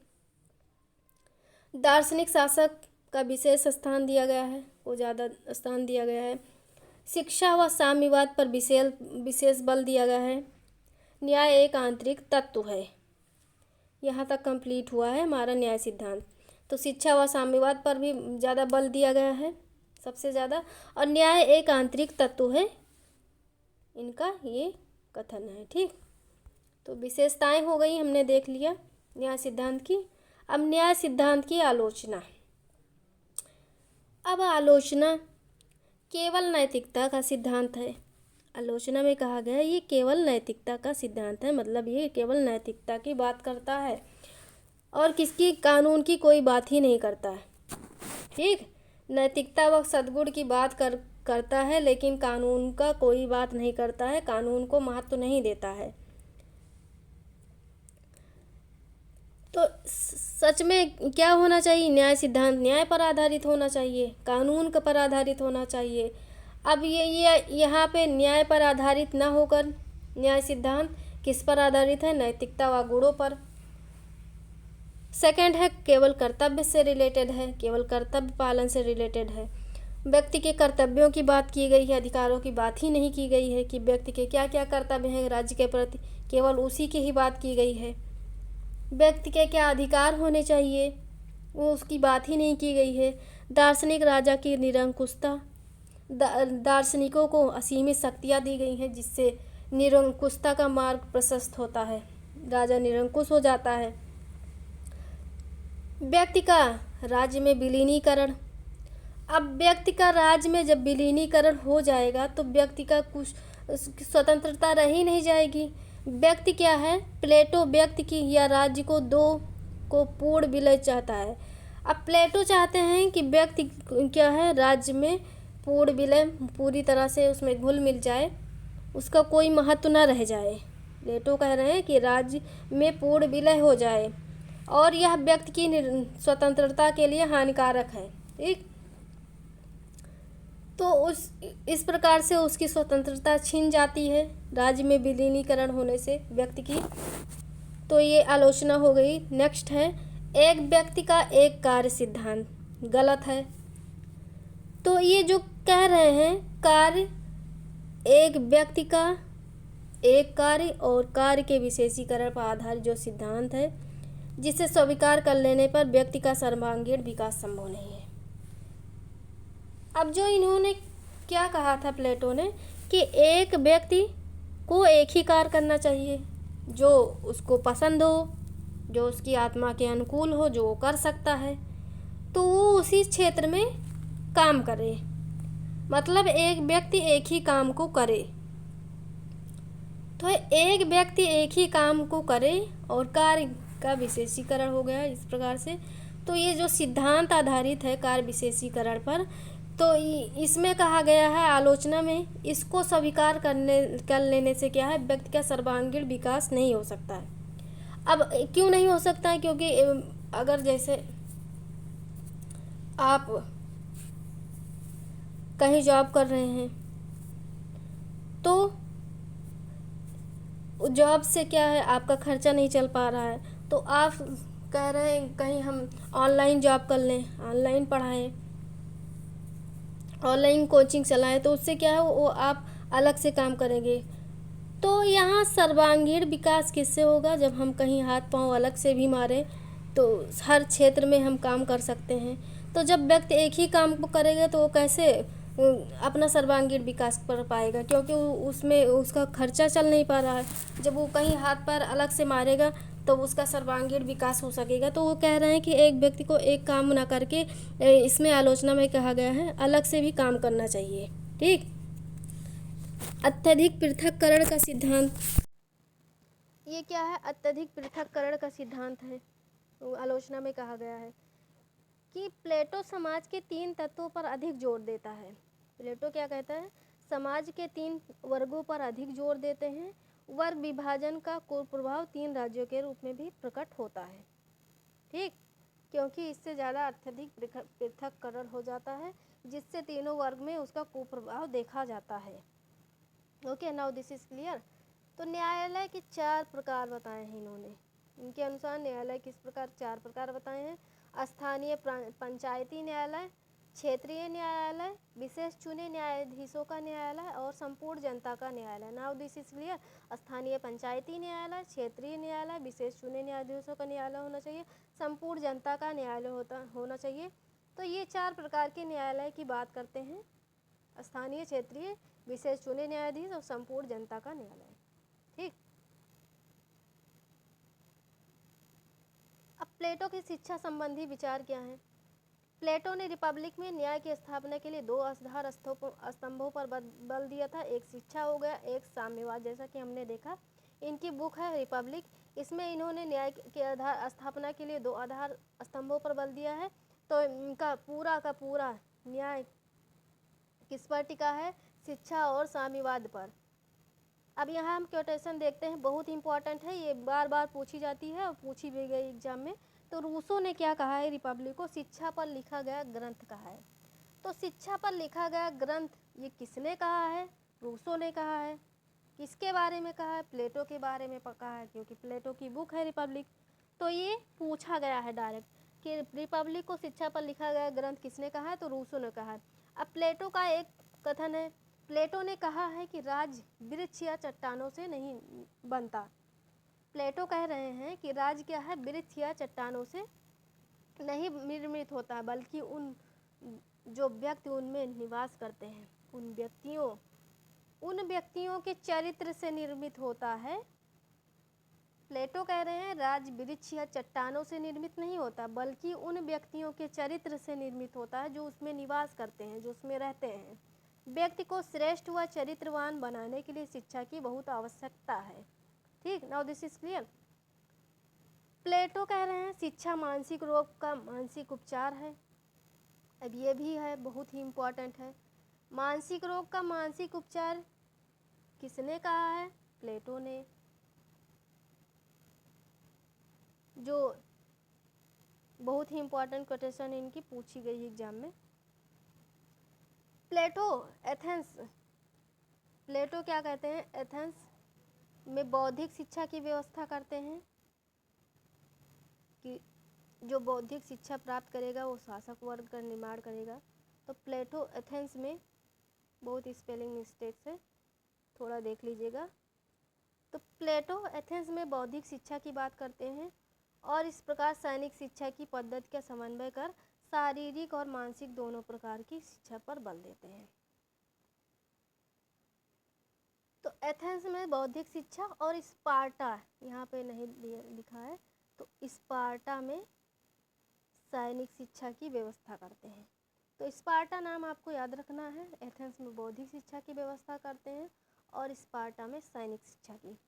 दार्शनिक शासक का विशेष स्थान दिया गया है, वो ज़्यादा स्थान दिया गया है। शिक्षा व साम्यवाद पर विशेष बल दिया गया है। न्याय एक आंतरिक तत्व है। यहाँ तक कंप्लीट हुआ है हमारा न्याय सिद्धांत। तो शिक्षा व साम्यवाद पर भी ज़्यादा बल दिया गया है, सबसे ज़्यादा। और न्याय एक आंतरिक तत्व है, इनका ये कथन है। ठीक, तो विशेषताएं हो गई, हमने देख लिया न्याय सिद्धांत की। अब न्याय सिद्धांत की आलोचना। अब आलोचना केवल नैतिकता का सिद्धांत है। आलोचना में कहा गया ये केवल नैतिकता का सिद्धांत है, मतलब ये केवल नैतिकता की बात करता है और किसकी? कानून की कोई बात ही नहीं करता है। ठीक, नैतिकता व सद्गुण की बात करता है, लेकिन कानून का कोई बात नहीं करता है, कानून को महत्व नहीं देता है। तो सच में क्या होना चाहिए? न्याय सिद्धांत न्याय पर आधारित होना चाहिए, कानून पर आधारित होना चाहिए। अब ये यहाँ पे न्याय पर आधारित ना होकर न्याय सिद्धांत किस पर आधारित है? नैतिकता व गुणों पर। सेकंड है केवल कर्तव्य से रिलेटेड है, केवल कर्तव्य पालन से रिलेटेड है। व्यक्ति के कर्तव्यों की बात की गई है, अधिकारों की बात ही नहीं की गई है कि व्यक्ति के क्या क्या कर्तव्य हैं राज्य के प्रति, केवल उसी की ही बात की गई है। व्यक्ति के क्या अधिकार होने चाहिए, वो उसकी बात ही नहीं की गई है। दार्शनिक राजा की निरंकुशता, दार्शनिकों को असीमित शक्तियाँ दी गई हैं, जिससे निरंकुशता का मार्ग प्रशस्त होता है, राजा निरंकुश हो जाता है। व्यक्ति का राज्य में विलीनीकरण। अब व्यक्ति का राज्य में जब विलीनीकरण हो जाएगा तो व्यक्ति का कुछ स्वतंत्रता रह ही नहीं जाएगी। व्यक्ति क्या है? प्लेटो व्यक्ति की या राज्य को दो को पूर्ण विलय चाहता है। अब प्लेटो चाहते हैं कि व्यक्ति क्या है? राज्य में पूर्ण विलय, पूरी तरह से उसमें घुल मिल जाए, उसका कोई महत्व न रह जाए। प्लेटो कह रहे हैं कि राज्य में पूर्ण विलय हो जाए और यह व्यक्ति की स्वतंत्रता के लिए हानिकारक है। ठीक, तो इस प्रकार से उसकी स्वतंत्रता छीन जाती है राज्य में विलीनीकरण होने से व्यक्ति की। तो ये आलोचना हो गई। नेक्स्ट है एक व्यक्ति का एक कार्य सिद्धांत, गलत है। तो ये जो कह रहे हैं कार्य, एक व्यक्ति का एक कार्य और कार्य के विशेषीकरण पर आधारित जो सिद्धांत है, जिसे स्वीकार कर लेने पर व्यक्ति का सर्वांगीण विकास संभव नहीं है। अब जो इन्होंने क्या कहा था प्लेटो ने कि एक व्यक्ति को एक ही कार्य करना चाहिए जो उसको पसंद हो, जो उसकी आत्मा के अनुकूल हो, जो वो कर सकता है, तो वो उसी क्षेत्र में काम करे। मतलब एक व्यक्ति एक ही काम को करे। तो एक व्यक्ति एक ही काम को करे और कार्य का विशेषीकरण हो गया इस प्रकार से। तो ये जो सिद्धांत आधारित है कार्य विशेषीकरण पर, तो इसमें कहा गया है आलोचना में, इसको स्वीकार कर लेने से क्या है? व्यक्ति का सर्वांगीण विकास नहीं हो सकता है। अब क्यों नहीं हो सकता है? क्योंकि अगर जैसे आप कहीं जॉब कर रहे हैं तो जॉब से क्या है, आपका खर्चा नहीं चल पा रहा है, तो आप कह रहे हैं कहीं हम ऑनलाइन जॉब कर लें, ऑनलाइन पढ़ाएं, ऑनलाइन कोचिंग चलाएं, तो उससे क्या है वो आप अलग से काम करेंगे। तो यहाँ सर्वांगीण विकास किससे होगा, जब हम कहीं हाथ पांव अलग से भी मारें तो हर क्षेत्र में हम काम कर सकते हैं। तो जब व्यक्ति एक ही काम को करेगा तो वो कैसे अपना सर्वांगीण विकास कर पाएगा, क्योंकि उसमें उसका खर्चा चल नहीं पा रहा है। जब वो कहीं हाथ पैर अलग से मारेगा तो उसका सर्वांगीण विकास हो सकेगा। तो वो कह रहे हैं कि एक व्यक्ति को एक काम ना करके, इसमें आलोचना में कहा गया है अलग से भी काम करना चाहिए। ठीक। अत्यधिक पृथक्करण का सिद्धांत, ये क्या है, अत्यधिक पृथक्करण का सिद्धांत है। आलोचना में कहा गया है कि प्लेटो समाज के 3 तत्वों पर अधिक जोर देता है। प्लेटो क्या कहता है, समाज के 3 वर्गों पर अधिक जोर देते हैं। वर्ग विभाजन का कुप्रभाव 3 राज्यों के रूप में भी प्रकट होता है। ठीक, क्योंकि इससे ज़्यादा अत्यधिक पृथक्करण हो जाता है, जिससे तीनों वर्ग में उसका कुप्रभाव देखा जाता है। Okay, now this is clear. तो न्यायालय के 4 प्रकार बताए हैं इन्होंने। इनके अनुसार न्यायालय किस प्रकार 4 प्रकार बताए हैं, स्थानीय पंचायती न्यायालय, क्षेत्रीय न्यायालय, विशेष चुने न्यायाधीशों का न्यायालय और संपूर्ण जनता का न्यायालय। Now this is clear. स्थानीय पंचायती न्यायालय, क्षेत्रीय न्यायालय, विशेष चुने न्यायाधीशों का न्यायालय होना चाहिए, संपूर्ण जनता का न्यायालय होना चाहिए। तो ये 4 प्रकार के न्यायालय की बात करते हैं, स्थानीय, क्षेत्रीय, विशेष चुने न्यायाधीश और संपूर्ण जनता का न्यायालय। ठीक। अब प्लेटो की शिक्षा संबंधी विचार क्या है। प्लेटो ने रिपब्लिक में न्याय की स्थापना के लिए 2 आधार स्तंभों पर बल दिया था। एक शिक्षा हो गया, एक साम्यवाद, जैसा कि हमने देखा। इनकी बुक है रिपब्लिक, इसमें इन्होंने न्याय के आधार स्थापना के लिए 2 आधार स्तंभों पर बल दिया है। तो इनका पूरा का पूरा न्याय किस पर टिका है, शिक्षा और साम्यवाद पर। अब यहाँ हम क्वेटेशन देखते हैं, बहुत इंपॉर्टेंट है, ये बार बार पूछी जाती है और पूछी भी गई एग्जाम में। तो रूसो ने क्या कहा है, रिपब्लिक को शिक्षा पर लिखा गया ग्रंथ कहा है। तो शिक्षा पर लिखा गया ग्रंथ ये किसने कहा है, रूसो ने कहा है। किसके बारे में कहा है, प्लेटो के बारे में कहा है, क्योंकि प्लेटो की बुक है रिपब्लिक। तो ये पूछा गया है डायरेक्ट कि रिपब्लिक को शिक्षा पर लिखा गया ग्रंथ किसने कहा है, तो रूसो ने कहा है। अब प्लेटो का एक कथन है, प्लेटो ने कहा है कि राज वृक्ष या चट्टानों से नहीं बनता। प्लेटो कह रहे हैं कि राज क्या है, वृक्ष या चट्टानों से नहीं निर्मित होता है, बल्कि उन जो व्यक्ति उनमें निवास करते हैं उन व्यक्तियों के चरित्र से निर्मित होता है। प्लेटो कह रहे हैं राज वृक्ष या चट्टानों से निर्मित नहीं होता, बल्कि उन व्यक्तियों के चरित्र से निर्मित होता है जो उसमें निवास करते हैं, जो उसमें रहते हैं। व्यक्ति को श्रेष्ठ व चरित्रवान बनाने के लिए शिक्षा की बहुत आवश्यकता है। ठीक, नाउ दिस इज क्लियर। प्लेटो कह रहे हैं शिक्षा मानसिक रोग का मानसिक उपचार है। अब ये भी है, बहुत ही इम्पोर्टेंट है। मानसिक रोग का मानसिक उपचार किसने कहा है, प्लेटो ने। जो बहुत ही इम्पोर्टेंट क्वेश्चन इनकी पूछी गई एग्जाम में। प्लेटो क्या कहते हैं, एथेंस में बौद्धिक शिक्षा की व्यवस्था करते हैं कि जो बौद्धिक शिक्षा प्राप्त करेगा वो शासक वर्ग का निर्माण करेगा। तो प्लेटो एथेंस में, बहुत स्पेलिंग मिस्टेक्स है, थोड़ा देख लीजिएगा। तो प्लेटो एथेंस में बौद्धिक शिक्षा की बात करते हैं और इस प्रकार सैनिक शिक्षा की पद्धति का समन्वय कर शारीरिक और मानसिक दोनों प्रकार की शिक्षा पर बल देते हैं। तो एथेंस में बौद्धिक शिक्षा और स्पार्टा, यहाँ पे नहीं लिखा है, तो स्पार्टा में सैनिक शिक्षा की व्यवस्था करते हैं। तो स्पार्टा नाम आपको याद रखना है। एथेंस में बौद्धिक शिक्षा की व्यवस्था करते हैं और स्पार्टा में सैनिक शिक्षा की।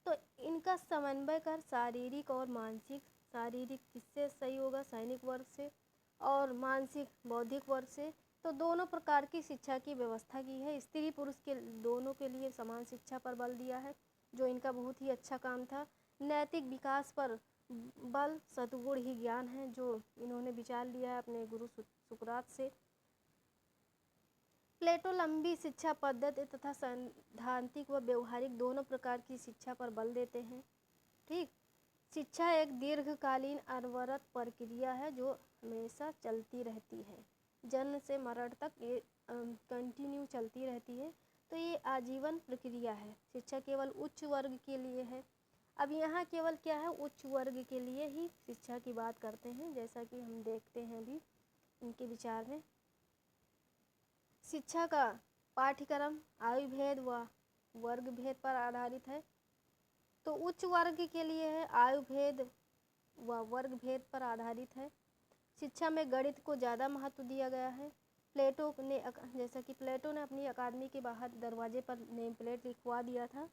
तो इनका समन्वय कर शारीरिक और मानसिक, शारीरिक किससे सही होगा, सैनिक वर्ग से, और मानसिक बौद्धिक वर्ग से। तो दोनों प्रकार की शिक्षा की व्यवस्था की है। स्त्री पुरुष के दोनों के लिए समान शिक्षा पर बल दिया है, जो इनका बहुत ही अच्छा काम था। नैतिक विकास पर बल सद्गुण ही ज्ञान है, जो इन्होंने विचार लिया है अपने गुरु सुकरात से। प्लेटो लंबी शिक्षा पद्धति तथा सैद्धांतिक व व्यवहारिक दोनों प्रकार की शिक्षा पर बल देते हैं। ठीक, शिक्षा एक दीर्घकालीन अनवरत प्रक्रिया है जो हमेशा चलती रहती है, जन्म से मरण तक ये कंटिन्यू चलती रहती है। तो ये आजीवन प्रक्रिया है। शिक्षा केवल उच्च वर्ग के लिए है। अब यहाँ केवल क्या है, उच्च वर्ग के लिए ही शिक्षा की बात करते हैं, जैसा कि हम देखते हैं अभी इनके विचार में। शिक्षा का पाठ्यक्रम आयु भेद व वर्ग भेद पर आधारित है। तो उच्च वर्ग के लिए है, आयु भेद व वर्ग भेद पर आधारित है। शिक्षा में गणित को ज़्यादा महत्व दिया गया है। प्लेटो ने, जैसा कि प्लेटो ने अपनी अकादमी के बाहर दरवाजे पर नेम प्लेट लिखवा दिया था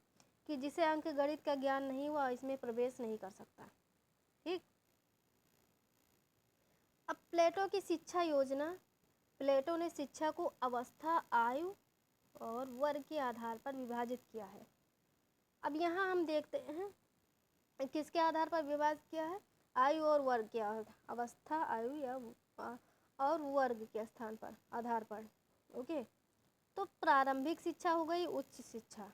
कि जिसे अंक गणित का ज्ञान नहीं हुआ इसमें प्रवेश नहीं कर सकता। ठीक, अब प्लेटो की शिक्षा योजना। प्लेटो ने शिक्षा को अवस्था, आयु और वर्ग के आधार पर विभाजित किया है। अब यहाँ हम देखते हैं किसके आधार पर विभाजित किया है, आयु और वर्ग के अवस्था, आयु या और वर्ग के स्थान पर, आधार पर। ओके, तो प्रारंभिक शिक्षा हो गई, उच्च शिक्षा।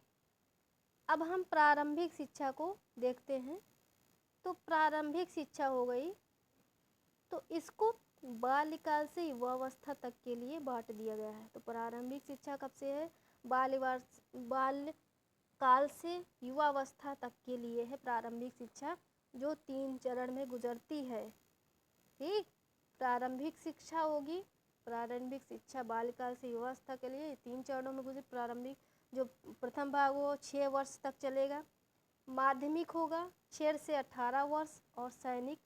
अब हम प्रारंभिक शिक्षा को देखते हैं। तो प्रारंभिक शिक्षा हो गई, तो इसको बाल्यकाल से युवावस्था तक के लिए बांट दिया गया है। तो प्रारंभिक शिक्षा कब से है, बाल्यकाल से युवावस्था तक के लिए है प्रारंभिक शिक्षा, जो 3 चरण में गुजरती है। ठीक, प्रारंभिक शिक्षा होगी, प्रारंभिक शिक्षा बाल्यकाल से युवावस्था के लिए 3 चरणों में गुजर। प्रारंभिक जो प्रथम भाग वो 6 वर्ष तक चलेगा, माध्यमिक होगा 6 से 18 वर्ष, और सैनिक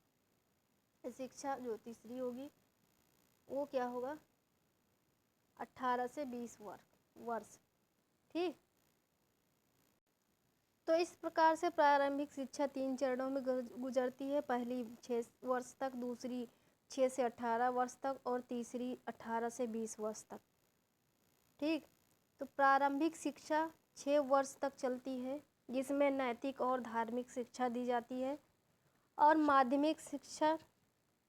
शिक्षा जो तीसरी होगी वो क्या होगा, 18 से 20 वर्ष। ठीक, तो इस प्रकार से प्रारंभिक शिक्षा 3 चरणों में गुजरती है। पहली 6 वर्ष तक, दूसरी 6 से 18 वर्ष तक, और तीसरी 18 से 20 वर्ष तक। ठीक, तो प्रारंभिक शिक्षा 6 वर्ष तक चलती है, जिसमें नैतिक और धार्मिक शिक्षा दी जाती है। और माध्यमिक शिक्षा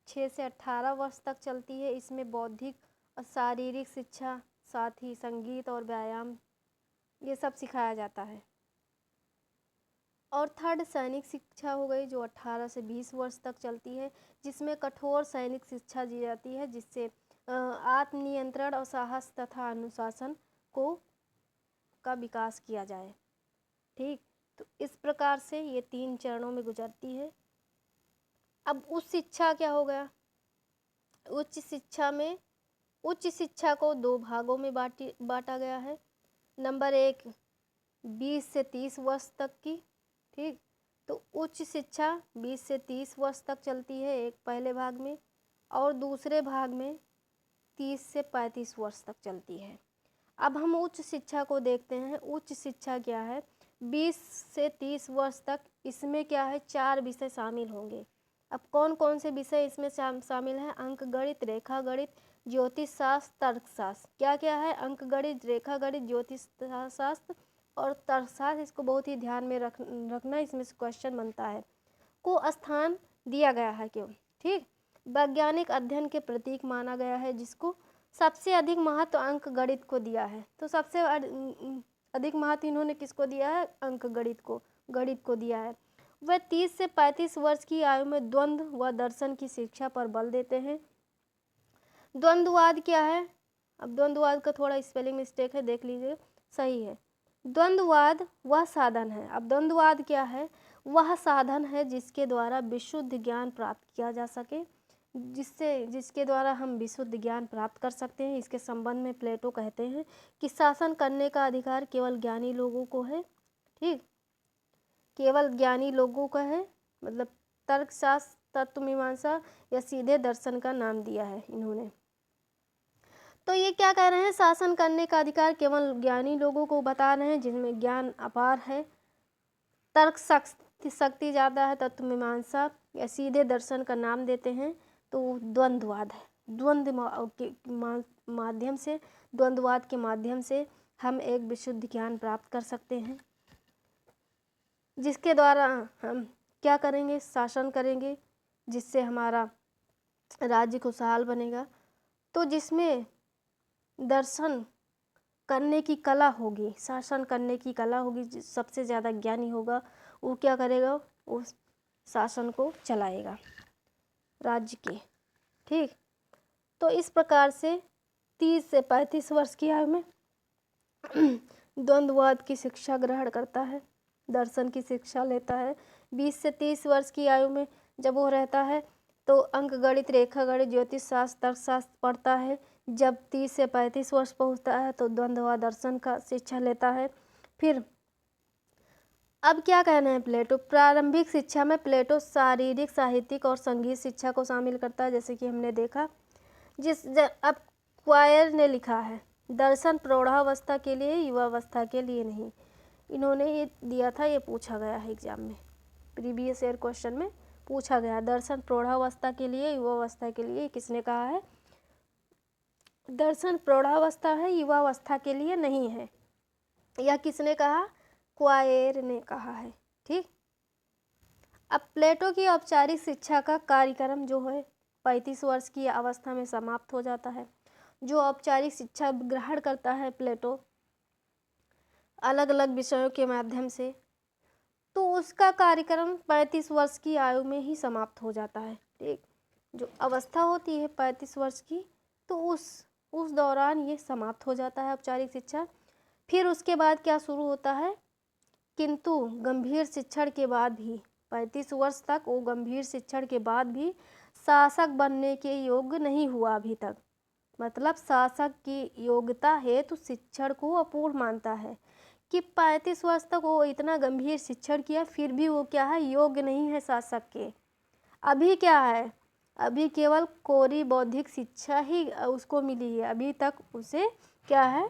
6 से 18 वर्ष तक चलती है, इसमें बौद्धिक और शारीरिक शिक्षा, साथ ही संगीत और व्यायाम ये सब सिखाया जाता है। और थर्ड सैनिक शिक्षा हो गई, जो 18 से 20 वर्ष तक चलती है, जिसमें कठोर सैनिक शिक्षा दी जाती है, जिससे आत्मनियंत्रण और साहस तथा अनुशासन का विकास किया जाए। ठीक, तो इस प्रकार से ये 3 चरणों में गुजरती है। अब उच्च शिक्षा क्या हो गया, उच्च शिक्षा में, उच्च शिक्षा को 2 भागों में बांटा गया है। नंबर 1 20 से 30 वर्ष तक की। ठीक, तो उच्च शिक्षा 20 से 30 वर्ष तक चलती है एक पहले भाग में, और दूसरे भाग में 30 से 35 वर्ष तक चलती है। अब हम उच्च शिक्षा को देखते हैं। उच्च शिक्षा क्या है, 20 से 30 वर्ष तक, इसमें क्या है 4 विषय शामिल होंगे। अब कौन कौन से विषय इसमें शामिल हैं, अंक गणित, रेखा गणित, ज्योतिष शास्त्र, तर्कशास्त्र। क्या क्या है, अंक गणित, रेखा गणित, ज्योतिष शास्त्र और तर्कशास्त्र। इसको बहुत ही ध्यान में रखना, इसमें से क्वेश्चन बनता है। को स्थान दिया गया है क्यों। ठीक, वैज्ञानिक अध्ययन के प्रतीक माना गया है, जिसको सबसे अधिक महत्व अंक गणित को दिया है। तो सबसे अधिक महत्व इन्होंने किसको दिया है, अंक गणित को दिया है। वह 30 से 35 वर्ष की आयु में द्वंद्व व दर्शन की शिक्षा पर बल देते हैं। द्वंद्ववाद क्या है, अब द्वंद्ववाद का थोड़ा स्पेलिंग मिस्टेक है, देख लीजिए, सही है। द्वंद्ववाद वह साधन है, अब द्वंद्ववाद क्या है, वह साधन है जिसके द्वारा विशुद्ध ज्ञान प्राप्त किया जा सके, जिसके द्वारा हम विशुद्ध ज्ञान प्राप्त कर सकते हैं। इसके संबंध में प्लेटो कहते हैं कि शासन करने का अधिकार केवल ज्ञानी लोगों को है। ठीक, केवल ज्ञानी लोगों का है, मतलब तर्कशास्त्र, तत्वमीमांसा या सीधे दर्शन का नाम दिया है इन्होंने। तो ये क्या कह रहे हैं, शासन करने का अधिकार केवल ज्ञानी लोगों को बता रहे हैं, जिनमें ज्ञान अपार है। तर्क शक्ति ज़्यादा है, तत्वमीमांसा या सीधे दर्शन का नाम देते हैं। तो द्वंद्ववाद है, द्वंद्वाद के माध्यम से हम एक विशुद्ध ज्ञान प्राप्त कर सकते हैं, जिसके द्वारा हम क्या करेंगे, शासन करेंगे, जिससे हमारा राज्य खुशहाल बनेगा। तो जिसमें दर्शन करने की कला होगी, शासन करने की कला होगी, सबसे ज़्यादा ज्ञानी होगा वो क्या करेगा, उस शासन को चलाएगा राज्य के। ठीक, तो इस प्रकार से 30 से 35 वर्ष की आयु में द्वंद्ववाद की शिक्षा ग्रहण करता है, दर्शन की शिक्षा लेता है। 20 से 30 वर्ष की आयु में जब वो रहता है तो अंक गणित, रेखा गणित, ज्योतिष शास्त्र, तर्कशास्त्र पढ़ता है। जब 30 से 35 वर्ष पहुंचता है तो द्वंद्ववाद दर्शन का शिक्षा लेता है। फिर अब क्या कहना है प्लेटो, प्रारंभिक शिक्षा में प्लेटो शारीरिक, साहित्यिक और संगीत शिक्षा को शामिल करता है, जैसे कि हमने देखा। अब क्वायर ने लिखा है, दर्शन प्रौढ़ावस्था के लिए, युवावस्था के लिए नहीं। इन्होंने ये दिया था, ये पूछा गया है एग्जाम में, प्रीवियस ईयर क्वेश्चन में पूछा गया, दर्शन प्रौढ़ावस्था के लिए, युवावस्था के लिए। किसने कहा है? दर्शन प्रौढ़ावस्था है, युवावस्था के लिए नहीं है। यह किसने कहा? क्वायर ने कहा है। ठीक, अब प्लेटो की औपचारिक शिक्षा का कार्यक्रम जो है 35 वर्ष की अवस्था में समाप्त हो जाता है। जो औपचारिक शिक्षा ग्रहण करता है प्लेटो अलग अलग विषयों के माध्यम से, तो उसका कार्यक्रम 35 वर्ष की आयु में ही समाप्त हो जाता है। ठीक, जो अवस्था होती है 35 वर्ष की, तो उस दौरान ये समाप्त हो जाता है औपचारिक शिक्षा। फिर उसके बाद क्या शुरू होता है, किंतु गंभीर शिक्षण के बाद भी 35 वर्ष तक वो गंभीर शिक्षण के बाद भी शासक बनने के योग्य नहीं हुआ अभी तक। मतलब शासक की योग्यता हेतु शिक्षण को अपूर्ण मानता है कि 35 वर्ष तक वो इतना गंभीर शिक्षण किया, फिर भी वो क्या है, योग्य नहीं है शासक के। अभी क्या है, अभी केवल कोरी बौद्धिक शिक्षा ही उसको मिली है अभी तक, उसे क्या है,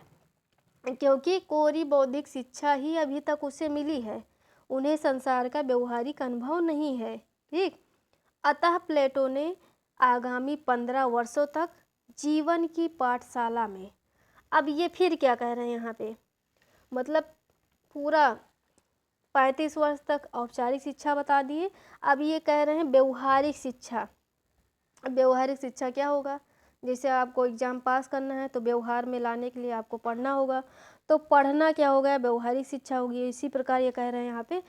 क्योंकि कोरी बौद्धिक शिक्षा ही अभी तक उसे मिली है, उन्हें संसार का व्यवहारिक अनुभव नहीं है। ठीक, अतः प्लेटो ने आगामी 15 वर्षों तक जीवन की पाठशाला में, अब ये फिर क्या कह रहे हैं यहाँ पे, मतलब पूरा 35 वर्ष तक औपचारिक शिक्षा बता दिए, अब ये कह रहे हैं व्यवहारिक शिक्षा। व्यवहारिक शिक्षा क्या होगा, जैसे आपको एग्जाम पास करना है तो व्यवहार में लाने के लिए आपको पढ़ना होगा, तो पढ़ना क्या होगा, व्यवहारिक शिक्षा होगी। इसी प्रकार ये कह रहे हैं यहाँ पे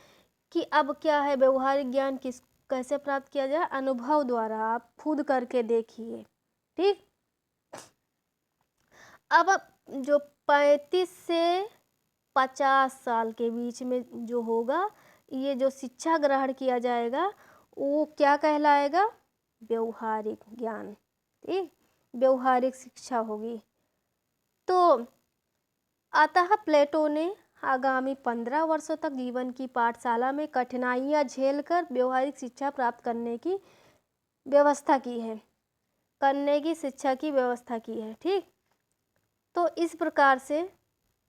कि अब क्या है, व्यवहारिक ज्ञान कैसे प्राप्त किया जाए, अनुभव द्वारा, आप खुद करके देखिए। ठीक, अब जो 35 से 50 साल के बीच में जो होगा, ये जो शिक्षा ग्रहण किया जाएगा वो क्या कहलाएगा, व्यवहारिक ज्ञान। ठीक, व्यवहारिक शिक्षा होगी। तो अतः प्लेटो ने आगामी 15 वर्षों तक जीवन की पाठशाला में कठिनाइयाँ झेलकर व्यवहारिक शिक्षा प्राप्त करने की व्यवस्था की है, करने की शिक्षा की व्यवस्था की है। ठीक, तो इस प्रकार से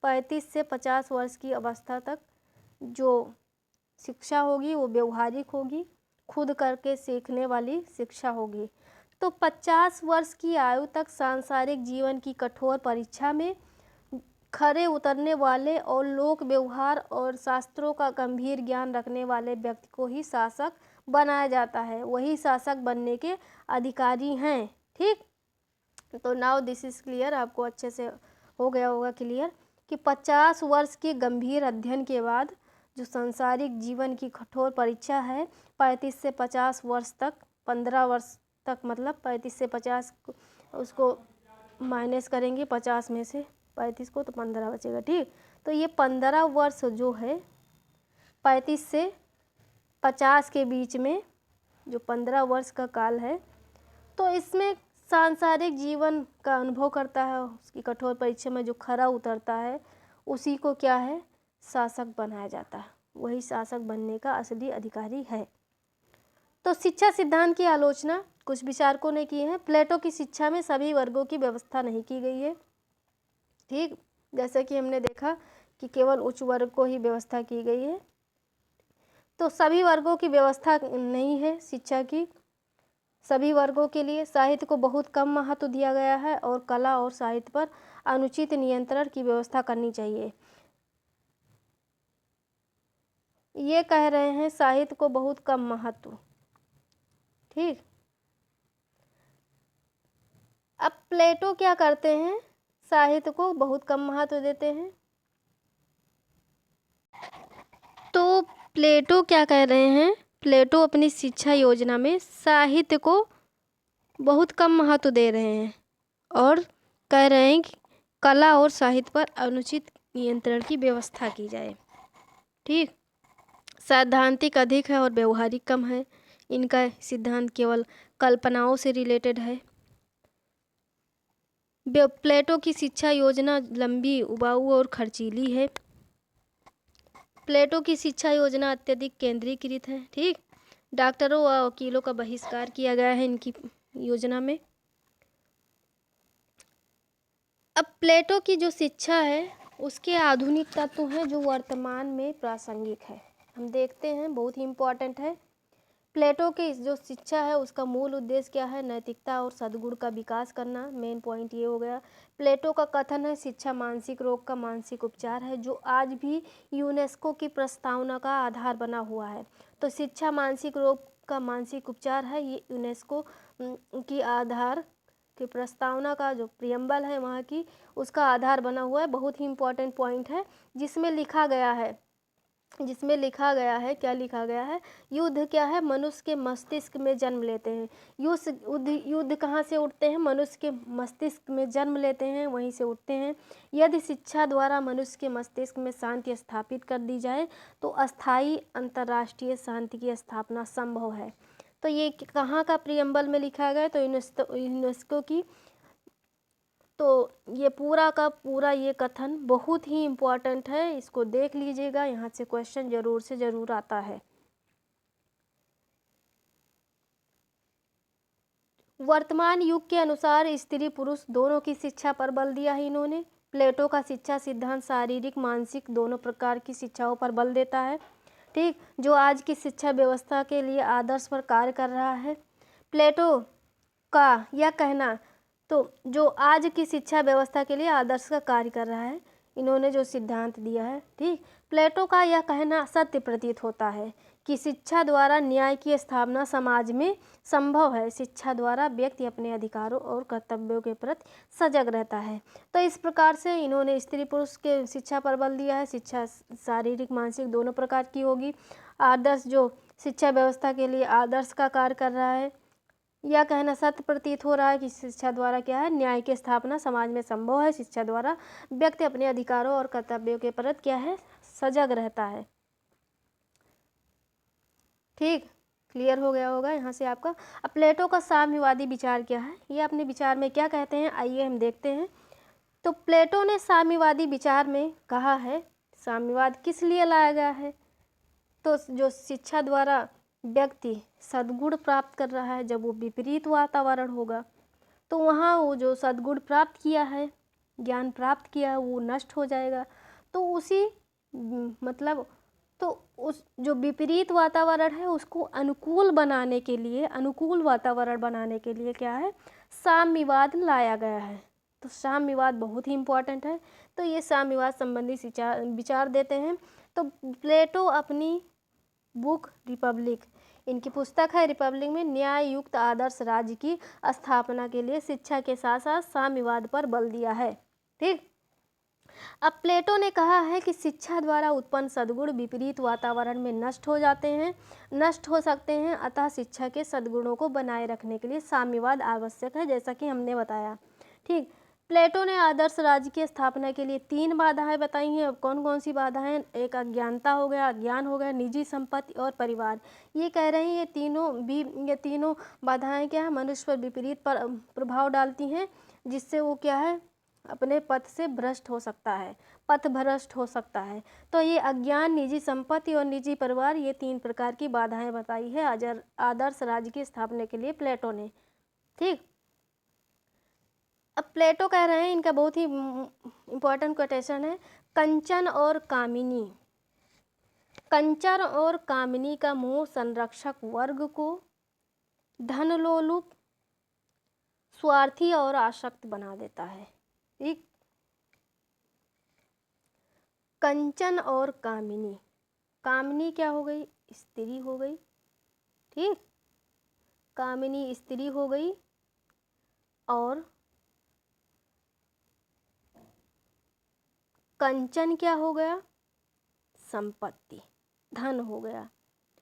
35 से 50 वर्ष की अवस्था तक जो शिक्षा होगी वो व्यवहारिक होगी, खुद करके सीखने वाली शिक्षा होगी। तो 50 वर्ष की आयु तक सांसारिक जीवन की कठोर परीक्षा में खरे उतरने वाले और लोक व्यवहार और शास्त्रों का गंभीर ज्ञान रखने वाले व्यक्ति को ही शासक बनाया जाता है, वही शासक बनने के अधिकारी हैं। ठीक, तो नाउ दिस इज़ क्लियर, आपको अच्छे से हो गया होगा क्लियर कि 50 वर्ष के गंभीर अध्ययन के बाद जो सांसारिक जीवन की कठोर परीक्षा है 35 से 50 वर्ष तक, 15 वर्ष तक, मतलब 35 से 50 उसको माइनस करेंगे 50 में से 35 को, तो 15 बचेगा। ठीक, तो ये 15 वर्ष जो है 35 से 50 के बीच में जो 15 वर्ष का काल है, तो इसमें सांसारिक जीवन का अनुभव करता है, उसकी कठोर परीक्षा में जो खरा उतरता है उसी को क्या है, शासक बनाया जाता है, वही शासक बनने का असली अधिकारी है। तो शिक्षा सिद्धांत की आलोचना कुछ विचारकों ने की है। प्लेटो की शिक्षा में सभी वर्गों की व्यवस्था नहीं की गई है। ठीक, जैसे कि हमने देखा कि केवल उच्च वर्ग को ही व्यवस्था की गई है, तो सभी वर्गों की व्यवस्था नहीं है शिक्षा की। सभी वर्गों के लिए साहित्य को बहुत कम महत्व दिया गया है और कला और साहित्य पर अनुचित नियंत्रण की व्यवस्था करनी चाहिए। ये कह रहे हैं साहित्य को बहुत कम महत्व। ठीक, अब प्लेटो क्या करते हैं, साहित्य को बहुत कम महत्व देते हैं। तो प्लेटो क्या कह रहे हैं, प्लेटो अपनी शिक्षा योजना में साहित्य को बहुत कम महत्व दे रहे हैं और कह रहे हैं कि कला और साहित्य पर अनुचित नियंत्रण की व्यवस्था की जाए। ठीक, सैद्धांतिक अधिक है और व्यवहारिक कम है। इनका सिद्धांत केवल कल्पनाओं से रिलेटेड है। प्लेटो की शिक्षा योजना लंबी, उबाऊ और खर्चीली है। प्लेटो की शिक्षा योजना अत्यधिक केंद्रीकृत है। ठीक, डॉक्टरों व वकीलों का बहिष्कार किया गया है इनकी योजना में। अब प्लेटो की जो शिक्षा है उसके आधुनिक तत्व हैं जो वर्तमान में प्रासंगिक है। हम देखते हैं, बहुत ही इम्पोर्टेंट है। प्लेटो की जो शिक्षा है उसका मूल उद्देश्य क्या है, नैतिकता और सद्गुण का विकास करना। मेन पॉइंट ये हो गया। प्लेटो का कथन है, शिक्षा मानसिक रोग का मानसिक उपचार है, जो आज भी यूनेस्को की प्रस्तावना का आधार बना हुआ है। तो शिक्षा मानसिक रोग का मानसिक उपचार है, ये यूनेस्को की आधार की प्रस्तावना का जो प्रियम्बल है वहाँ की, उसका आधार बना हुआ है। बहुत ही इम्पोर्टेंट पॉइंट है जिसमें लिखा गया है, क्या लिखा गया है, युद्ध क्या है, मनुष्य के मस्तिष्क में जन्म लेते हैं। युद्ध कहाँ से उठते हैं, मनुष्य के मस्तिष्क में जन्म लेते हैं, वहीं से उठते हैं। यदि शिक्षा द्वारा मनुष्य के मस्तिष्क में शांति स्थापित कर दी जाए तो अस्थायी अंतर्राष्ट्रीय शांति की स्थापना संभव है। तो ये कहाँ का प्रियम्बल में लिखा गया है, तो यूनेस्को की। तो ये पूरा का पूरा ये कथन बहुत ही इम्पोर्टेंट है, इसको देख लीजिएगा, यहाँ से क्वेश्चन जरूर से जरूर आता है। वर्तमान युग के अनुसार स्त्री पुरुष दोनों की शिक्षा पर बल दिया है इन्होंने। प्लेटो का शिक्षा सिद्धांत शारीरिक मानसिक दोनों प्रकार की शिक्षाओं पर बल देता है। ठीक, जो आज की शिक्षा व्यवस्था के लिए आदर्श पर कार्य कर रहा है। प्लेटो का यह कहना, तो जो आज की शिक्षा व्यवस्था के लिए आदर्श का कार्य कर रहा है, इन्होंने जो सिद्धांत दिया है। ठीक, प्लेटो का यह कहना सत्य प्रतीत होता है कि शिक्षा द्वारा न्याय की स्थापना समाज में संभव है। शिक्षा द्वारा व्यक्ति अपने अधिकारों और कर्तव्यों के प्रति सजग रहता है। तो इस प्रकार से इन्होंने स्त्री पुरुष के शिक्षा पर बल दिया है। शिक्षा शारीरिक मानसिक दोनों प्रकार की होगी। आदर्श जो शिक्षा व्यवस्था के लिए आदर्श का कार्य कर रहा है, यह कहना सत्य प्रतीत हो रहा है कि शिक्षा द्वारा क्या है, न्याय की स्थापना समाज में संभव है। शिक्षा द्वारा व्यक्ति अपने अधिकारों और कर्तव्यों के प्रति क्या है, सजग रहता है। ठीक, क्लियर हो गया होगा यहाँ से आपका। अब प्लेटो का साम्यवादी विचार क्या है, ये अपने विचार में क्या कहते हैं, आइए हम देखते हैं। तो प्लेटो ने साम्यवादी विचार में कहा है, साम्यवाद किस लिए लाया गया है, तो जो शिक्षा द्वारा व्यक्ति सद्गुण प्राप्त कर रहा है, जब वो विपरीत वातावरण होगा तो वहाँ वो जो सद्गुण प्राप्त किया है, ज्ञान प्राप्त किया है, वो नष्ट हो जाएगा। तो उसी मतलब तो उस जो विपरीत वातावरण है उसको अनुकूल बनाने के लिए, अनुकूल वातावरण बनाने के लिए क्या है, साम्यवाद लाया गया है। तो साम्यवाद बहुत ही इम्पोर्टेंट है। तो ये साम्यवाद संबंधी विचार देते हैं। तो प्लेटो अपनी बुक रिपब्लिक, इनकी पुस्तक है रिपब्लिक में न्याय युक्त आदर्श राज्य की स्थापना के लिए शिक्षा के साथ साथ साम्यवाद पर बल दिया है। ठीक, अब प्लेटो ने कहा है कि शिक्षा द्वारा उत्पन्न सद्गुण विपरीत वातावरण में नष्ट हो जाते हैं, नष्ट हो सकते हैं। अतः शिक्षा के सद्गुणों को बनाए रखने के लिए साम्यवाद आवश्यक है, जैसा कि हमने बताया। ठीक, प्लेटो ने आदर्श राज्य की स्थापना के लिए 3 बाधाएं बताई हैं। अब कौन कौन सी बाधाएं, एक अज्ञानता हो गया, अज्ञान हो गया, निजी संपत्ति और परिवार। ये कह रहे हैं ये तीनों बाधाएं क्या है, मनुष्य पर विपरीत प्रभाव डालती हैं, जिससे वो क्या है, अपने पथ से भ्रष्ट हो सकता है, पथ भ्रष्ट हो सकता है। तो ये अज्ञान, निजी संपत्ति और निजी परिवार, ये 3 प्रकार की बाधाएं बताई है आदर्श राज्य की स्थापना के लिए प्लेटो ने। ठीक, अब प्लेटो कह रहे हैं, इनका बहुत ही इम्पोर्टेंट कोटेशन है, कंचन और कामिनी। कंचन और कामिनी का मोह संरक्षक वर्ग को धनलोलुप, स्वार्थी और आसक्त बना देता है। ठीक, कंचन और कामिनी, कामिनी क्या हो गई, स्त्री हो गई। ठीक, कामिनी स्त्री हो गई और कंचन क्या हो गया? संपत्ति, धन हो गया।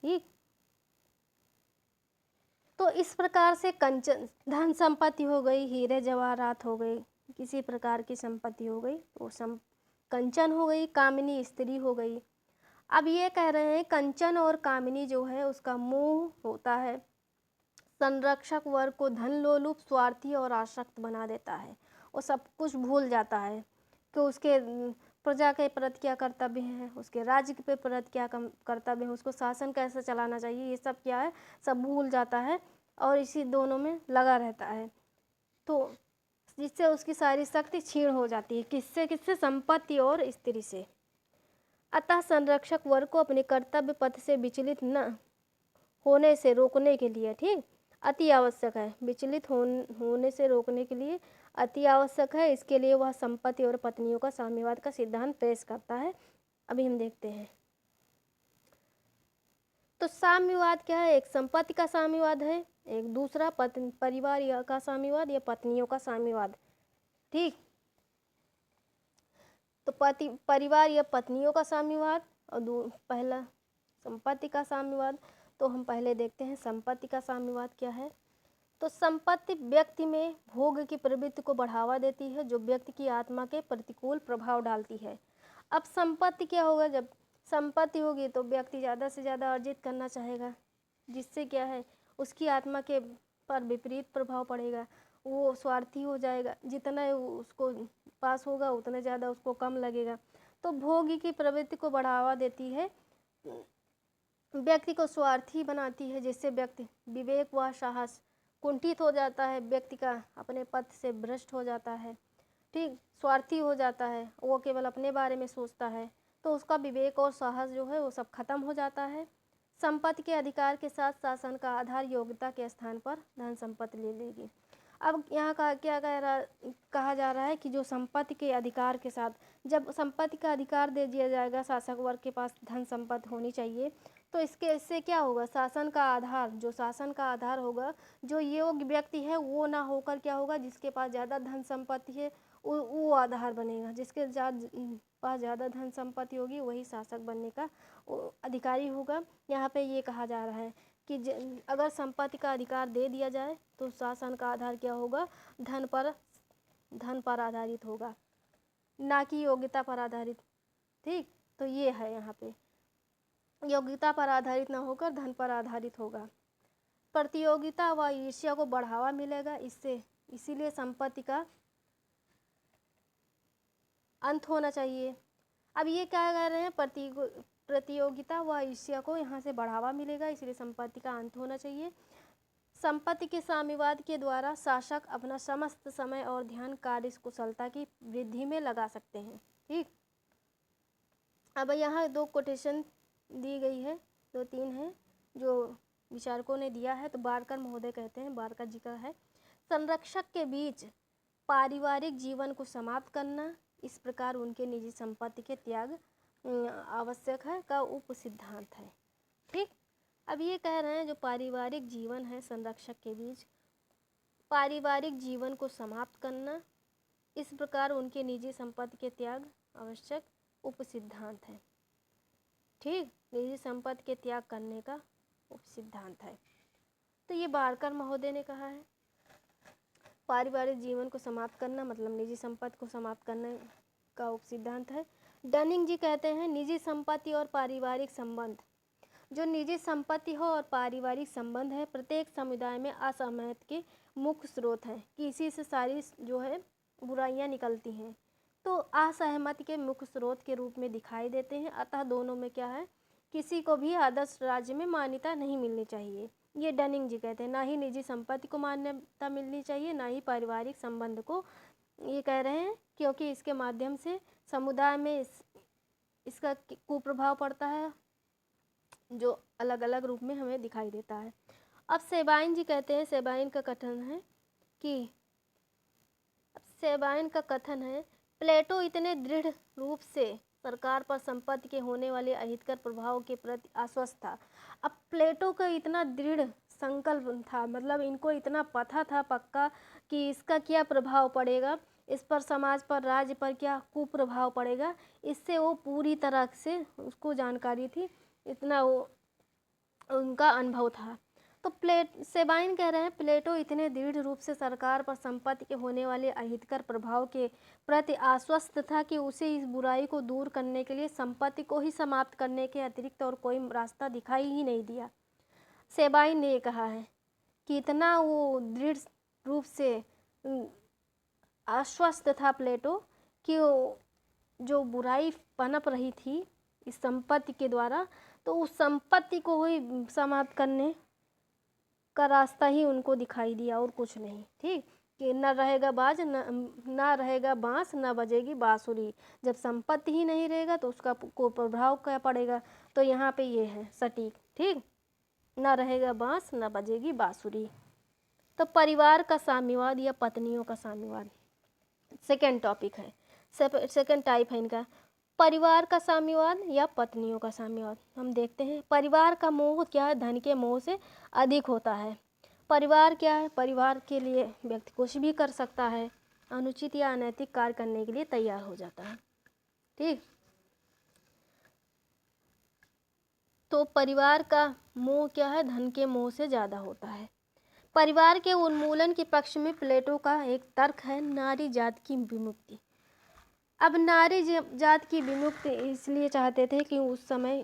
ठीक, तो इस प्रकार से कंचन धन संपत्ति हो गई, हीरे जवाहरात हो गई, किसी प्रकार की संपत्ति हो गई, वो कंचन हो गई, कामिनी स्त्री हो गई। अब ये कह रहे हैं कंचन और कामिनी जो है उसका मोह होता है, संरक्षक वर्ग को धन लोलुप, स्वार्थी और आसक्त बना देता है। वो सब कुछ भूल जाता है कि उसके प्रजा के प्रति क्या कर्तव्य है, उसके राज्य के प्रति क्या कर्तव्य है, उसको शासन कैसे चलाना चाहिए, ये सब क्या है, सब भूल जाता है और इसी दोनों में लगा रहता है। तो जिससे उसकी सारी शक्ति क्षीण हो जाती है। किससे? किससे? संपत्ति और स्त्री से। अतः संरक्षक वर्ग को अपने कर्तव्य पथ से विचलित न होने से रोकने के लिए, ठीक, अति आवश्यक है। विचलित होने से रोकने के लिए अति आवश्यक है। इसके लिए वह संपत्ति और पत्नियों का साम्यवाद का सिद्धांत पेश करता है। अभी हम देखते हैं। तो साम्यवाद क्या है? एक संपत्ति का साम्यवाद है, एक दूसरा परिवार का साम्यवाद या पत्नियों का साम्यवाद। ठीक, तो परिवार या पत्नियों का साम्यवाद और पहला संपत्ति का साम्यवाद। तो हम पहले देखते हैं संपत्ति का साम्यवाद क्या है। तो संपत्ति व्यक्ति में भोग की प्रवृत्ति को बढ़ावा देती है, जो व्यक्ति की आत्मा के प्रतिकूल प्रभाव डालती है। अब संपत्ति क्या होगा? जब संपत्ति होगी तो व्यक्ति ज़्यादा से ज़्यादा अर्जित करना चाहेगा, जिससे क्या है, उसकी आत्मा के पर विपरीत प्रभाव पड़ेगा। वो स्वार्थी हो जाएगा, जितना उसको पास होगा उतना ज़्यादा उसको कम लगेगा। तो भोग की प्रवृत्ति को बढ़ावा देती है, व्यक्ति को स्वार्थी बनाती है, जिससे व्यक्ति विवेक व साहस कुंठित हो जाता है, व्यक्ति का अपने पथ से भ्रष्ट हो जाता है। ठीक, स्वार्थी हो जाता है, वो केवल अपने बारे में सोचता है, तो उसका विवेक और साहस जो है वो सब खत्म हो जाता है। संपत्ति के अधिकार के साथ शासन का आधार योग्यता के स्थान पर धन संपत्ति ले लेगी। अब यहाँ का क्या कहा जा रहा है कि जो संपत्ति के अधिकार के साथ, जब संपत्ति का अधिकार दे दिया जाएगा, शासक वर्ग के पास धन संपत्ति होनी चाहिए, तो इससे क्या होगा, शासन का आधार, जो शासन का आधार होगा, जो योग्य व्यक्ति है वो ना होकर क्या होगा, जिसके पास ज़्यादा धन संपत्ति है वो आधार बनेगा। जिसके पास ज़्यादा धन संपत्ति होगी वही शासक बनने का अधिकारी होगा। यहाँ पे ये कहा जा रहा है कि अगर संपत्ति का अधिकार दे दिया जाए तो शासन का आधार क्या होगा, धन पर आधारित होगा, ना कि योग्यता पर आधारित। ठीक, तो ये है यहाँ पे, योग्यता पर आधारित ना होकर धन पर आधारित होगा। प्रतियोगिता व ईर्ष्या को बढ़ावा मिलेगा इससे, इसीलिए संपत्ति का अंत होना चाहिए। अब ये क्या कह रहे हैं, प्रतियोगिता व ईर्ष्या को यहाँ से बढ़ावा मिलेगा, इसलिए संपत्ति का अंत होना चाहिए। संपत्ति के साम्यवाद के द्वारा शासक अपना समस्त समय और ध्यान कार्य कुशलता की वृद्धि में लगा सकते हैं। ठीक, अब यहाँ दो कोटेशन दी गई है, 2-3 है जो विचारकों ने दिया है। तो बारकर महोदय कहते हैं, बारकर जी का है, संरक्षक के बीच पारिवारिक जीवन को समाप्त करना, इस प्रकार उनके निजी संपत्ति के त्याग आवश्यक है का उप सिद्धांत है। ठीक, अब ये कह रहे हैं जो पारिवारिक जीवन है संरक्षक के बीच, पारिवारिक जीवन को समाप्त करना, इस प्रकार उनके निजी संपत्ति के त्याग आवश्यक उप सिद्धांत है। ठीक, निजी संपत्ति के त्याग करने का उप सिद्धांत है। तो ये बारकर महोदय ने कहा है, पारिवारिक जीवन को समाप्त करना मतलब निजी संपत्ति को समाप्त करने का उप सिद्धांत है। डनिंग जी कहते हैं, निजी संपत्ति और पारिवारिक संबंध, जो निजी संपत्ति हो और पारिवारिक संबंध है, प्रत्येक समुदाय में असहमति के मुख्य स्रोत हैं कि इसी से सारी जो है बुराइयां निकलती हैं, तो असहमति के मुख्य स्रोत के रूप में दिखाई देते हैं। अतः दोनों में क्या है, किसी को भी आदर्श राज्य में मान्यता नहीं मिलनी चाहिए, ये डनिंग जी कहते हैं। ना ही निजी संपत्ति को मान्यता मिलनी चाहिए, ना ही पारिवारिक संबंध को। ये कह रहे हैं क्योंकि इसके माध्यम से समुदाय में इसका कुप्रभाव पड़ता है, जो अलग अलग रूप में हमें दिखाई देता है। अब सेबाइन जी कहते हैं, सेबाइन का कथन है कि प्लेटो इतने दृढ़ रूप से सरकार पर संपत्ति के होने वाले अहितकर प्रभाव के प्रति आश्वस्त था। अब प्लेटो का इतना दृढ़ संकल्प था, मतलब इनको इतना पता था पक्का कि इसका क्या प्रभाव पड़ेगा, इस पर, समाज पर, राज्य पर क्या कुप्रभाव पड़ेगा, इससे वो पूरी तरह से उसको जानकारी थी, इतना वो उनका अनुभव था। तो सेबाइन कह रहे हैं प्लेटो इतने दृढ़ रूप से सरकार पर संपत्ति के होने वाले अहितकर प्रभाव के प्रति आश्वस्त था कि उसे इस बुराई को दूर करने के लिए संपत्ति को ही समाप्त करने के अतिरिक्त और कोई रास्ता दिखाई ही नहीं दिया। सेबाइन ने कहा है कि इतना वो दृढ़ रूप से आश्वस्त था प्लेटो कि वो जो बुराई पनप रही थी इस संपत्ति के द्वारा, तो उस संपत्ति को ही समाप्त करने का रास्ता ही उनको दिखाई दिया और कुछ नहीं। ठीक, कि न रहेगा बाज न रहेगा बांस न बजेगी बांसुरी। जब संपत्ति ही नहीं रहेगा तो उसका को प्रभाव क्या पड़ेगा, तो यहाँ पे ये है सटीक। ठीक, न रहेगा बांस न बजेगी बांसुरी। तो परिवार का साम्यवाद या पत्नियों का साम्यवाद सेकेंड टॉपिक है, सेकेंड टाइप है इनका, परिवार का साम्यवाद या पत्नियों का साम्यवाद। हम देखते हैं परिवार का मोह क्या है, धन के मोह से अधिक होता है। परिवार क्या है, परिवार के लिए व्यक्ति कुछ भी कर सकता है, अनुचित या अनैतिक कार्य करने के लिए तैयार हो जाता है। ठीक, तो परिवार का मोह क्या है, धन के मोह से ज़्यादा होता है। परिवार के उन्मूलन के पक्ष में प्लेटो का एक तर्क है नारी जात की विमुक्ति। अब नारी जात की विमुक्ति इसलिए चाहते थे कि उस समय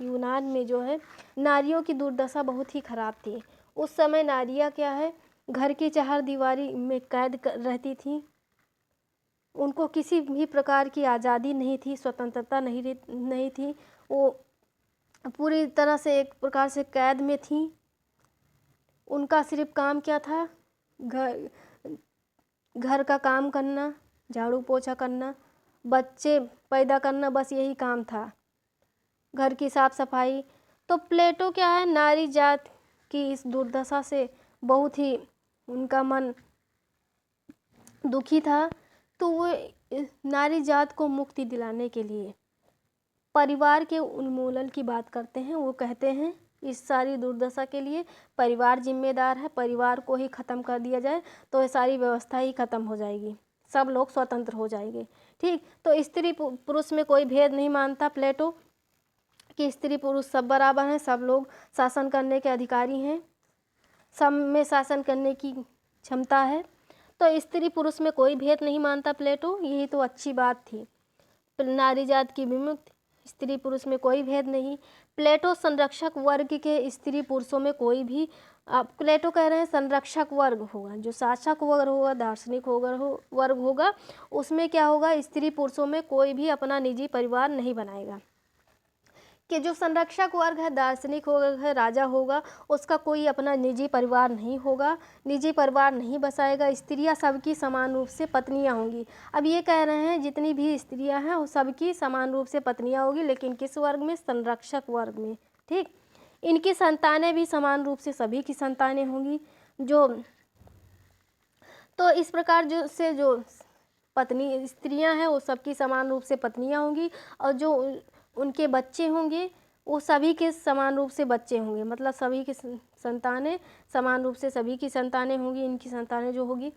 यूनान में जो है नारियों की दुर्दशा बहुत ही खराब थी। उस समय नारियां क्या है, घर की चार दीवारी में कैद रहती थी, उनको किसी भी प्रकार की आज़ादी नहीं थी, स्वतंत्रता नहीं थी, वो पूरी तरह से एक प्रकार से कैद में थी। उनका सिर्फ काम क्या था, घर का काम करना, झाड़ू पोछा करना, बच्चे पैदा करना, बस यही काम था, घर की साफ सफाई। तो प्लेटो क्या है, नारी जात की इस दुर्दशा से बहुत ही उनका मन दुखी था, तो वो नारी जात को मुक्ति दिलाने के लिए परिवार के उन्मूलन की बात करते हैं। वो कहते हैं इस सारी दुर्दशा के लिए परिवार जिम्मेदार है, परिवार को ही ख़त्म कर दिया जाए तो ये सारी व्यवस्था ही ख़त्म हो जाएगी, सब लोग स्वतंत्र हो जाएंगे। ठीक, तो स्त्री पुरुष में कोई भेद नहीं मानता प्लेटो कि स्त्री पुरुष सब बराबर हैं, सब लोग शासन करने के अधिकारी हैं, सब में शासन करने की क्षमता है। तो स्त्री पुरुष में कोई भेद नहीं मानता प्लेटो, यही तो अच्छी बात थी। नारी जात की विमुक्ति, स्त्री पुरुष में कोई भेद नहीं। प्लेटो संरक्षक वर्ग के स्त्री पुरुषों में कोई भी, प्लेटो कह रहे हैं संरक्षक वर्ग होगा, जो शासक वर्ग होगा, दार्शनिक वर्ग होगा, उसमें क्या होगा, स्त्री पुरुषों में कोई भी अपना निजी परिवार नहीं बनाएगा। कि जो संरक्षक वर्ग है, दार्शनिक वर्ग है, राजा होगा, उसका कोई अपना निजी परिवार नहीं होगा, निजी परिवार नहीं बसाएगा। स्त्रियां सबकी समान रूप से पत्नियां होंगी। अब ये कह रहे हैं जितनी भी स्त्रियां हैं वो सबकी समान रूप से पत्नियां होगी, लेकिन किस वर्ग में, संरक्षक वर्ग में। ठीक, इनकी संतानें भी समान रूप से सभी की संतानें होंगी। तो इस प्रकार जो पत्नी स्त्रियां हैं वो सबकी समान रूप से पत्नियां होंगी, और जो उनके बच्चे होंगे वो सभी के समान रूप से बच्चे होंगे, मतलब सभी की संतानें समान रूप से सभी की संतानें होंगी। इनकी संतानें जो होगी,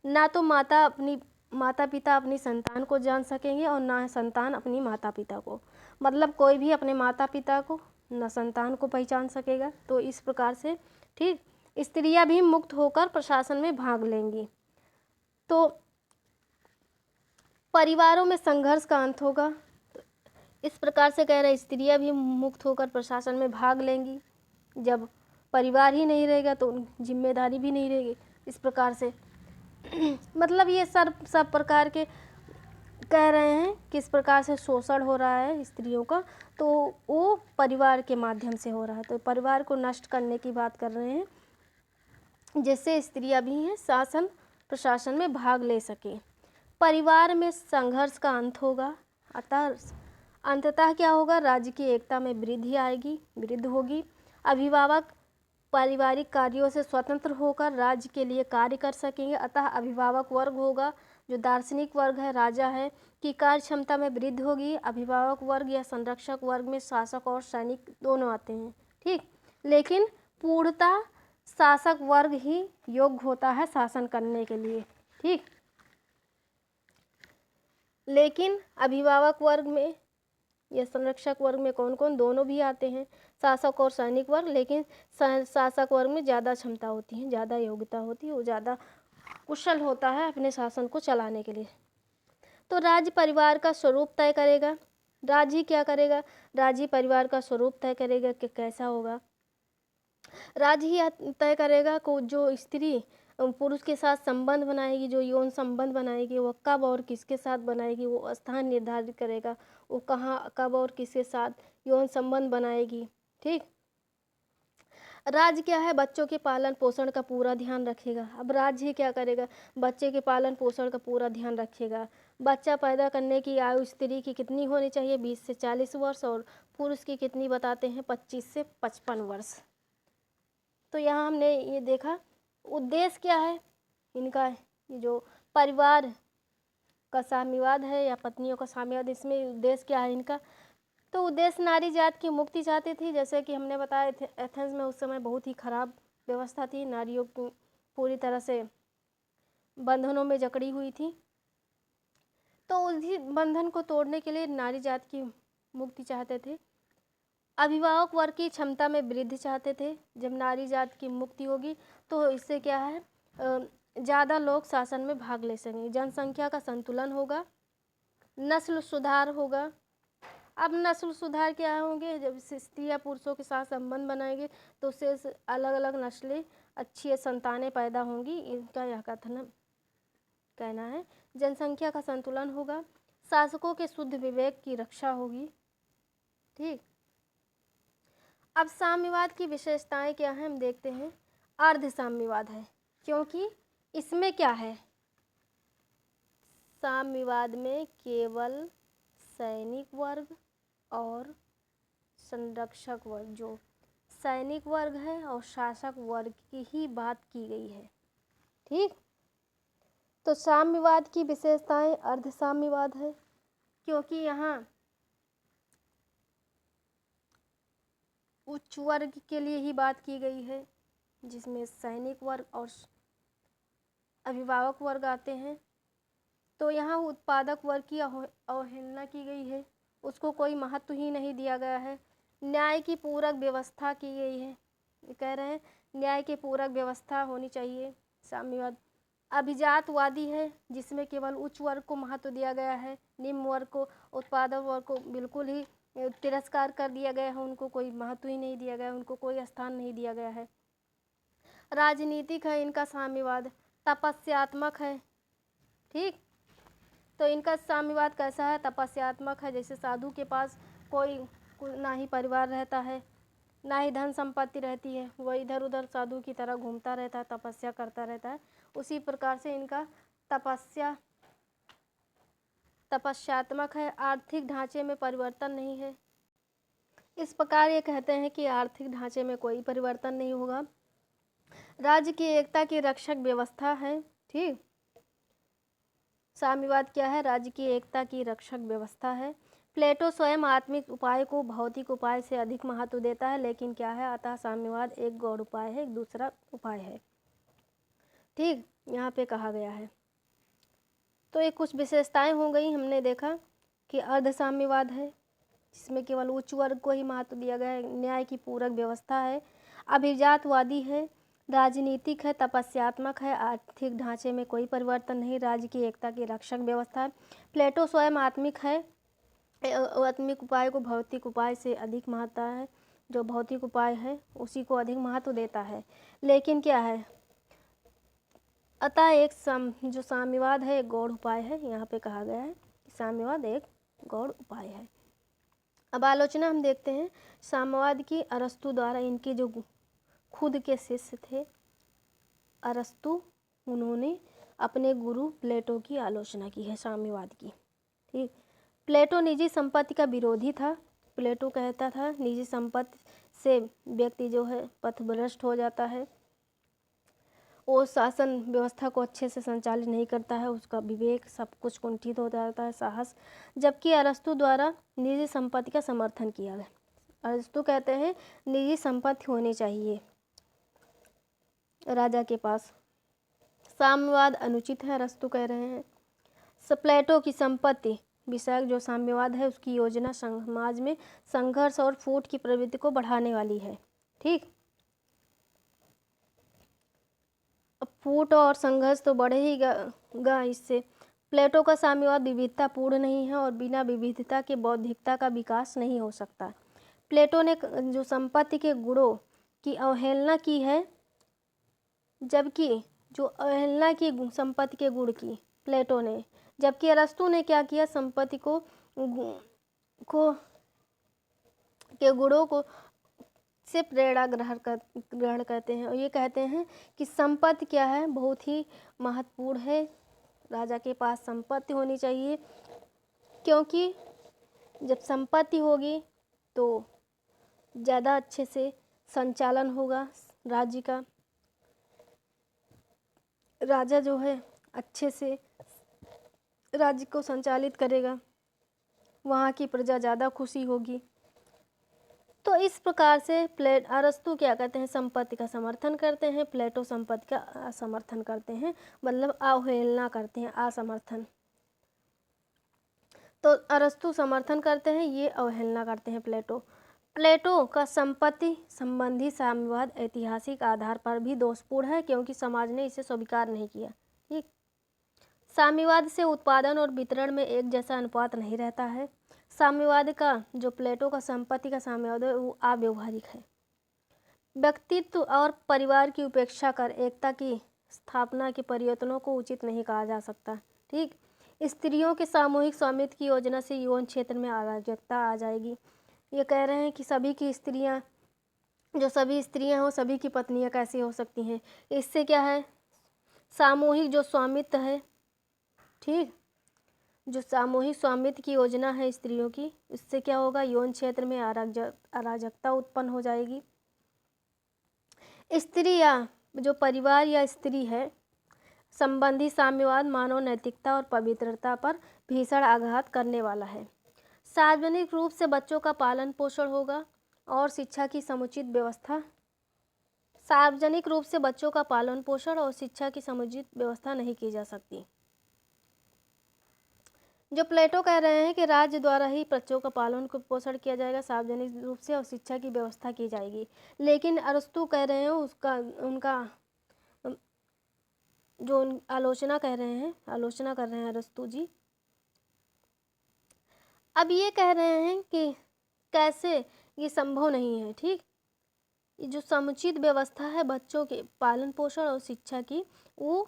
ना तो माता पिता अपनी संतान को जान सकेंगे और ना संतान अपनी माता पिता को, मतलब कोई भी अपने माता पिता को न संतान को पहचान सकेगा। तो इस प्रकार से ठीक, स्त्रियां भी मुक्त होकर प्रशासन में भाग लेंगी। तो परिवारों में संघर्ष का अंत होगा, इस प्रकार से कह रहे स्त्रियां भी मुक्त होकर प्रशासन में भाग लेंगी। जब परिवार ही नहीं रहेगा तो जिम्मेदारी भी नहीं रहेगी। इस प्रकार से मतलब ये सब प्रकार के कह रहे हैं किस प्रकार से शोषण हो रहा है स्त्रियों का, तो वो परिवार के माध्यम से हो रहा है। तो परिवार को नष्ट करने की बात कर रहे हैं, जिससे स्त्रियां भी हैं शासन प्रशासन में भाग ले सके। परिवार में संघर्ष का अंत होगा, अंततः क्या होगा, राज्य की एकता में वृद्धि होगी। अभिभावक पारिवारिक कार्यों से स्वतंत्र होकर राज्य के लिए कार्य कर सकेंगे। अतः अभिभावक वर्ग होगा, जो दार्शनिक वर्ग है, राजा है, की कार्य क्षमता में वृद्धि होगी। अभिभावक वर्ग या संरक्षक वर्ग में शासक और सैनिक दोनों आते हैं। ठीक, लेकिन पूर्णतः शासक वर्ग ही योग्य होता है शासन करने के लिए। ठीक, लेकिन अभिभावक वर्ग में या संरक्षक वर्ग में कौन कौन, दोनों भी आते हैं, शासक और सैनिक वर्ग। लेकिन शासक वर्ग में ज़्यादा क्षमता होती है, ज़्यादा योग्यता होती है, वो ज़्यादा कुशल होता है अपने शासन को चलाने के लिए। तो राज्य परिवार का स्वरूप तय करेगा। राज्य ही क्या करेगा, राज्य ही परिवार का स्वरूप तय करेगा कि कैसा होगा। राज्य ही तय करेगा को जो स्त्री पुरुष के साथ संबंध बनाएगी, जो यौन संबंध बनाएगी, वो कब और किसके साथ बनाएगी, वो स्थान निर्धारित करेगा, वो कहाँ कब और किसके साथ यौन संबंध बनाएगी। ठीक। राज्य क्या है, बच्चों के पालन पोषण का पूरा ध्यान रखेगा। अब राज्य ही क्या करेगा, बच्चे के पालन पोषण का पूरा ध्यान रखेगा। बच्चा पैदा करने की आयु स्त्री की कितनी होनी चाहिए, 20 से 40 वर्ष, और पुरुष की कितनी बताते हैं, 25 से 55 वर्ष। तो यहाँ हमने ये देखा उद्देश्य क्या है इनका, ये जो परिवार का साम्यवाद है या पत्नियों का साम्यवाद, इसमें उद्देश्य क्या है इनका। तो उद्देश्य नारी जात की मुक्ति चाहती थी। जैसे कि हमने बताया एथेंस में उस समय बहुत ही खराब व्यवस्था थी, नारियों को पूरी तरह से बंधनों में जकड़ी हुई थी। तो उसी बंधन को तोड़ने के लिए नारी जात की मुक्ति चाहते थे। अभिभावक वर्ग की क्षमता में वृद्धि चाहते थे। जब नारी जात की मुक्ति होगी तो इससे क्या है, ज़्यादा लोग शासन में भाग ले सकेंगे, जनसंख्या का संतुलन होगा, नस्ल सुधार होगा। अब नस्ल सुधार क्या होंगे, जब स्त्री या पुरुषों के साथ संबंध बनाएंगे तो उससे अलग अलग नस्लें, अच्छी संतानें पैदा होंगी, इनका यह कहना है। जनसंख्या का संतुलन होगा, शासकों के शुद्ध विवेक की रक्षा होगी। ठीक। अब साम्यवाद की विशेषताएं क्या हैं हम देखते हैं। अर्ध साम्यवाद है, क्योंकि इसमें क्या है, साम्यवाद में केवल सैनिक वर्ग और संरक्षक वर्ग, जो सैनिक वर्ग है और शासक वर्ग की ही बात की गई है। ठीक। तो साम्यवाद की विशेषताएं अर्ध साम्यवाद है, क्योंकि यहाँ उच्च वर्ग के लिए ही बात की गई है, जिसमें सैनिक वर्ग और अभिभावक वर्ग आते हैं। तो यहाँ उत्पादक वर्ग की अवहेलना की गई है, उसको कोई महत्व ही नहीं दिया गया है। न्याय की पूरक व्यवस्था की गई है, कह रहे हैं न्याय की पूरक व्यवस्था होनी चाहिए। साम्यवाद अभिजातवादी है, जिसमें केवल उच्च वर्ग को महत्व दिया गया है, निम्न वर्ग को, उत्पादक वर्ग को बिल्कुल ही तिरस्कार कर दिया गया है, उनको कोई महत्व ही नहीं दिया गया, उनको कोई स्थान नहीं दिया गया है। राजनीतिक है इनका साम्यवाद, तपस्यात्मक है। ठीक। तो इनका साम्यवाद कैसा है, तपस्यात्मक है। जैसे साधु के पास कोई ना ही परिवार रहता है, ना ही धन संपत्ति रहती है, वह इधर उधर साधु की तरह घूमता रहता है, तपस्या करता रहता है। उसी प्रकार से इनका तपस्यात्मक है। आर्थिक ढांचे में परिवर्तन नहीं है। इस प्रकार ये कहते हैं कि आर्थिक ढांचे में कोई परिवर्तन नहीं होगा। राज्य की एकता की रक्षक व्यवस्था है। ठीक। साम्यवाद क्या है, राज्य की एकता की रक्षक व्यवस्था है। प्लेटो स्वयं आत्मिक उपाय को भौतिक उपाय से अधिक महत्व देता है, लेकिन क्या है, अतः साम्यवाद एक गौड़ उपाय है, एक दूसरा उपाय है। ठीक, यहाँ पे कहा गया है। तो ये कुछ विशेषताएं हो गई। हमने देखा कि अर्ध साम्यवाद है, जिसमें केवल उच्च वर्ग को ही महत्व दिया गया है, न्याय की पूरक व्यवस्था है, अभिजातवादी है, राजनीतिक है, तपस्यात्मक है, आर्थिक ढांचे में कोई परिवर्तन नहीं, राज्य की एकता की रक्षक व्यवस्था है। प्लेटो स्वयं आत्मिक है, आत्मिक उपाय को भौतिक उपाय से अधिक महत्व है, जो भौतिक उपाय है उसी को अधिक महत्व देता है। लेकिन क्या है, अतः एक जो साम्यवाद है एक गौड़ उपाय है। यहाँ पे कहा गया है कि साम्यवाद एक गौड़ उपाय है। अब आलोचना हम देखते हैं साम्यवाद की अरस्तु द्वारा। इनके जो खुद के शिष्य थे अरस्तु, उन्होंने अपने गुरु प्लेटो की आलोचना की है साम्यवाद की। ठीक। प्लेटो निजी संपत्ति का विरोधी था। प्लेटो कहता था निजी संपत्ति से व्यक्ति जो है पथभ्रष्ट हो जाता है, वो शासन व्यवस्था को अच्छे से संचालित नहीं करता है, उसका विवेक सब कुछ कुंठित हो जाता है, साहस। जबकि अरस्तु द्वारा निजी संपत्ति का समर्थन किया गया। अरस्तु कहते हैं निजी संपत्ति होनी चाहिए राजा के पास। साम्यवाद अनुचित है, अरस्तु कह रहे हैं। प्लेटो की संपत्ति विषयक जो साम्यवाद है उसकी योजना समाज में संघर्ष और फूट की प्रवृत्ति को बढ़ाने वाली है। ठीक, अब फूट और संघर्ष तो बढ़े ही गा इससे। प्लेटो का साम्यवाद विविधतापूर्ण नहीं है और बिना विविधता के बौद्धिकता का विकास नहीं हो सकता। प्लेटो ने जो संपत्ति के गुणों की अवहेलना की है, जबकि जो अवहेलना की संपत्ति के गुण की प्लेटो ने, जबकि अरस्तु ने क्या किया, संपत्ति को के गुणों को से प्रेरणा ग्रहण करते हैं और ये कहते हैं कि संपत्ति क्या है, बहुत ही महत्वपूर्ण है। राजा के पास संपत्ति होनी चाहिए, क्योंकि जब संपत्ति होगी तो ज़्यादा अच्छे से संचालन होगा राज्य का। राजा जो है अच्छे से राज्य को संचालित करेगा, वहाँ की प्रजा ज़्यादा खुशी होगी। तो इस प्रकार से अरस्तु क्या करते हैं, संपत्ति का समर्थन करते हैं, प्लेटो संपत्ति का असमर्थन करते हैं, मतलब अवहेलना करते हैं, असमर्थन। तो अरस्तु समर्थन करते हैं, ये अवहेलना करते हैं प्लेटो का संपत्ति संबंधी साम्यवाद ऐतिहासिक आधार पर भी दोषपूर्ण है, क्योंकि समाज ने इसे स्वीकार नहीं किया। ठीक, साम्यवाद से उत्पादन और वितरण में एक जैसा अनुपात नहीं रहता है। साम्यवाद का जो प्लेटो का संपत्ति का साम्यवाद है वो अव्यवहारिक है। व्यक्तित्व और परिवार की उपेक्षा कर एकता की स्थापना के प्रयत्नों को उचित नहीं कहा जा सकता। ठीक, स्त्रियों के सामूहिक स्वामित्व की योजना से यौन क्षेत्र में अराजकता आ जाएगी। ये कह रहे हैं कि सभी की स्त्रियां, जो सभी स्त्रियां हो, सभी की पत्नियां कैसे हो सकती हैं। इससे क्या है, सामूहिक जो स्वामित्व है, ठीक, जो सामूहिक स्वामित्व की योजना है स्त्रियों की, इससे क्या होगा, यौन क्षेत्र में अराजकता उत्पन्न हो जाएगी। स्त्री या जो परिवार या स्त्री है संबंधी साम्यवाद मानव नैतिकता और पवित्रता पर भीषण आघात करने वाला है। सार्वजनिक रूप से बच्चों का पालन पोषण होगा और शिक्षा की समुचित व्यवस्था, सार्वजनिक रूप से बच्चों का पालन पोषण और शिक्षा की समुचित व्यवस्था नहीं की जा सकती। जो प्लेटो कह रहे हैं कि राज्य द्वारा ही बच्चों का पालन पोषण किया जाएगा सार्वजनिक रूप से और शिक्षा की व्यवस्था की जाएगी, लेकिन अरस्तु कह रहे हैं उनका जो आलोचना कर रहे हैं अरस्तु जी। अब ये कह रहे हैं कि कैसे ये संभव नहीं है। ठीक, ये जो समुचित व्यवस्था है बच्चों के पालन पोषण और शिक्षा की, वो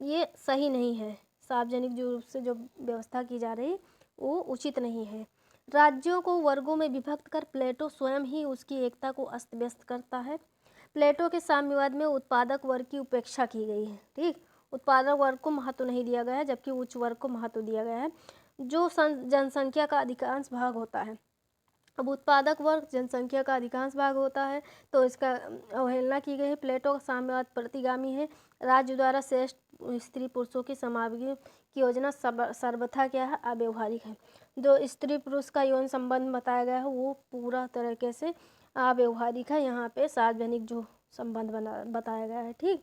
ये सही नहीं है। सार्वजनिक रूप से जो व्यवस्था की जा रही वो उचित नहीं है। राज्यों को वर्गों में विभक्त कर प्लेटो स्वयं ही उसकी एकता को अस्त व्यस्त करता है। प्लेटो के साम्यवाद में उत्पादक वर्ग की उपेक्षा की गई है। ठीक, उत्पादक वर्ग को महत्व नहीं दिया गया है, जबकि उच्च वर्ग को महत्व दिया गया है, जो जनसंख्या का अधिकांश भाग होता है। अब उत्पादक वर्ग जनसंख्या का अधिकांश भाग होता है, तो इसका अवहेलना की गई है। प्लेटो का साम्यवाद प्रतिगामी है। राज्य द्वारा श्रेष्ठ स्त्री पुरुषों की समावेश की योजना सर्वथा क्या है, अव्यवहारिक है। जो स्त्री पुरुष का यौन संबंध बताया गया है वो पूरा तरीके से अव्यवहारिक है। यहाँ पे सार्वजनिक जो संबंध बताया गया है। ठीक,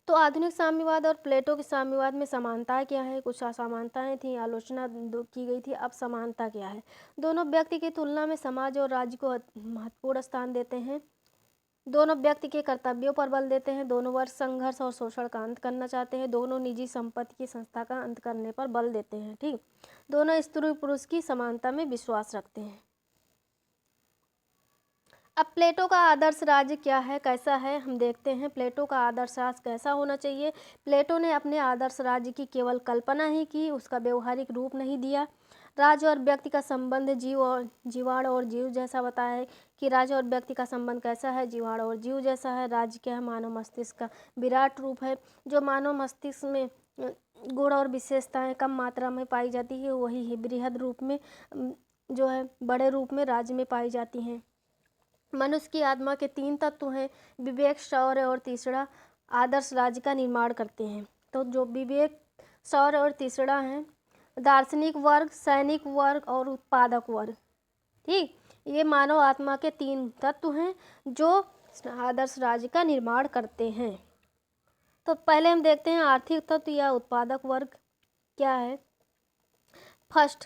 तो आधुनिक साम्यवाद और प्लेटो के साम्यवाद में समानता क्या है, कुछ असमानताएं थी, आलोचना की गई थी। अब समानता क्या है, दोनों व्यक्ति की तुलना में समाज और राज्य को महत्वपूर्ण स्थान देते हैं। दोनों व्यक्ति के कर्तव्यों पर बल देते हैं। दोनों वर्ग संघर्ष और शोषण का अंत करना चाहते हैं। दोनों निजी संपत्ति की संस्था का अंत करने पर बल देते हैं। ठीक, दोनों स्त्री पुरुष की समानता में विश्वास रखते हैं। अब प्लेटो का आदर्श राज्य क्या है, कैसा है, हम देखते हैं। प्लेटो का आदर्श राज्य कैसा होना चाहिए। प्लेटो ने अपने आदर्श राज्य की केवल कल्पना ही की, उसका व्यवहारिक रूप नहीं दिया। राज्य और व्यक्ति का संबंध जीवाणु और जीव जैसा बताया है कि राज्य और व्यक्ति का संबंध कैसा है, जीवाणु और जीव जैसा है। राज्य क्या है, मानव मस्तिष्क का विराट रूप है। जो मानव मस्तिष्क में गुण और विशेषताएं कम मात्रा में पाई जाती है, वही बृहद रूप में जो है बड़े रूप में राज्य में पाई जाती हैं। मनुष्य की आत्मा के 3 तत्व हैं, विवेक, शौर्य और तीसरा आदर्श राज्य का निर्माण करते हैं। तो जो विवेक, शौर्य और तीसरा है दार्शनिक वर्ग, सैनिक वर्ग और उत्पादक वर्ग। ठीक, ये मानव आत्मा के 3 तत्व हैं जो आदर्श राज्य का निर्माण करते हैं। तो पहले हम देखते हैं आर्थिक तत्व या उत्पादक वर्ग। क्या है? फर्स्ट,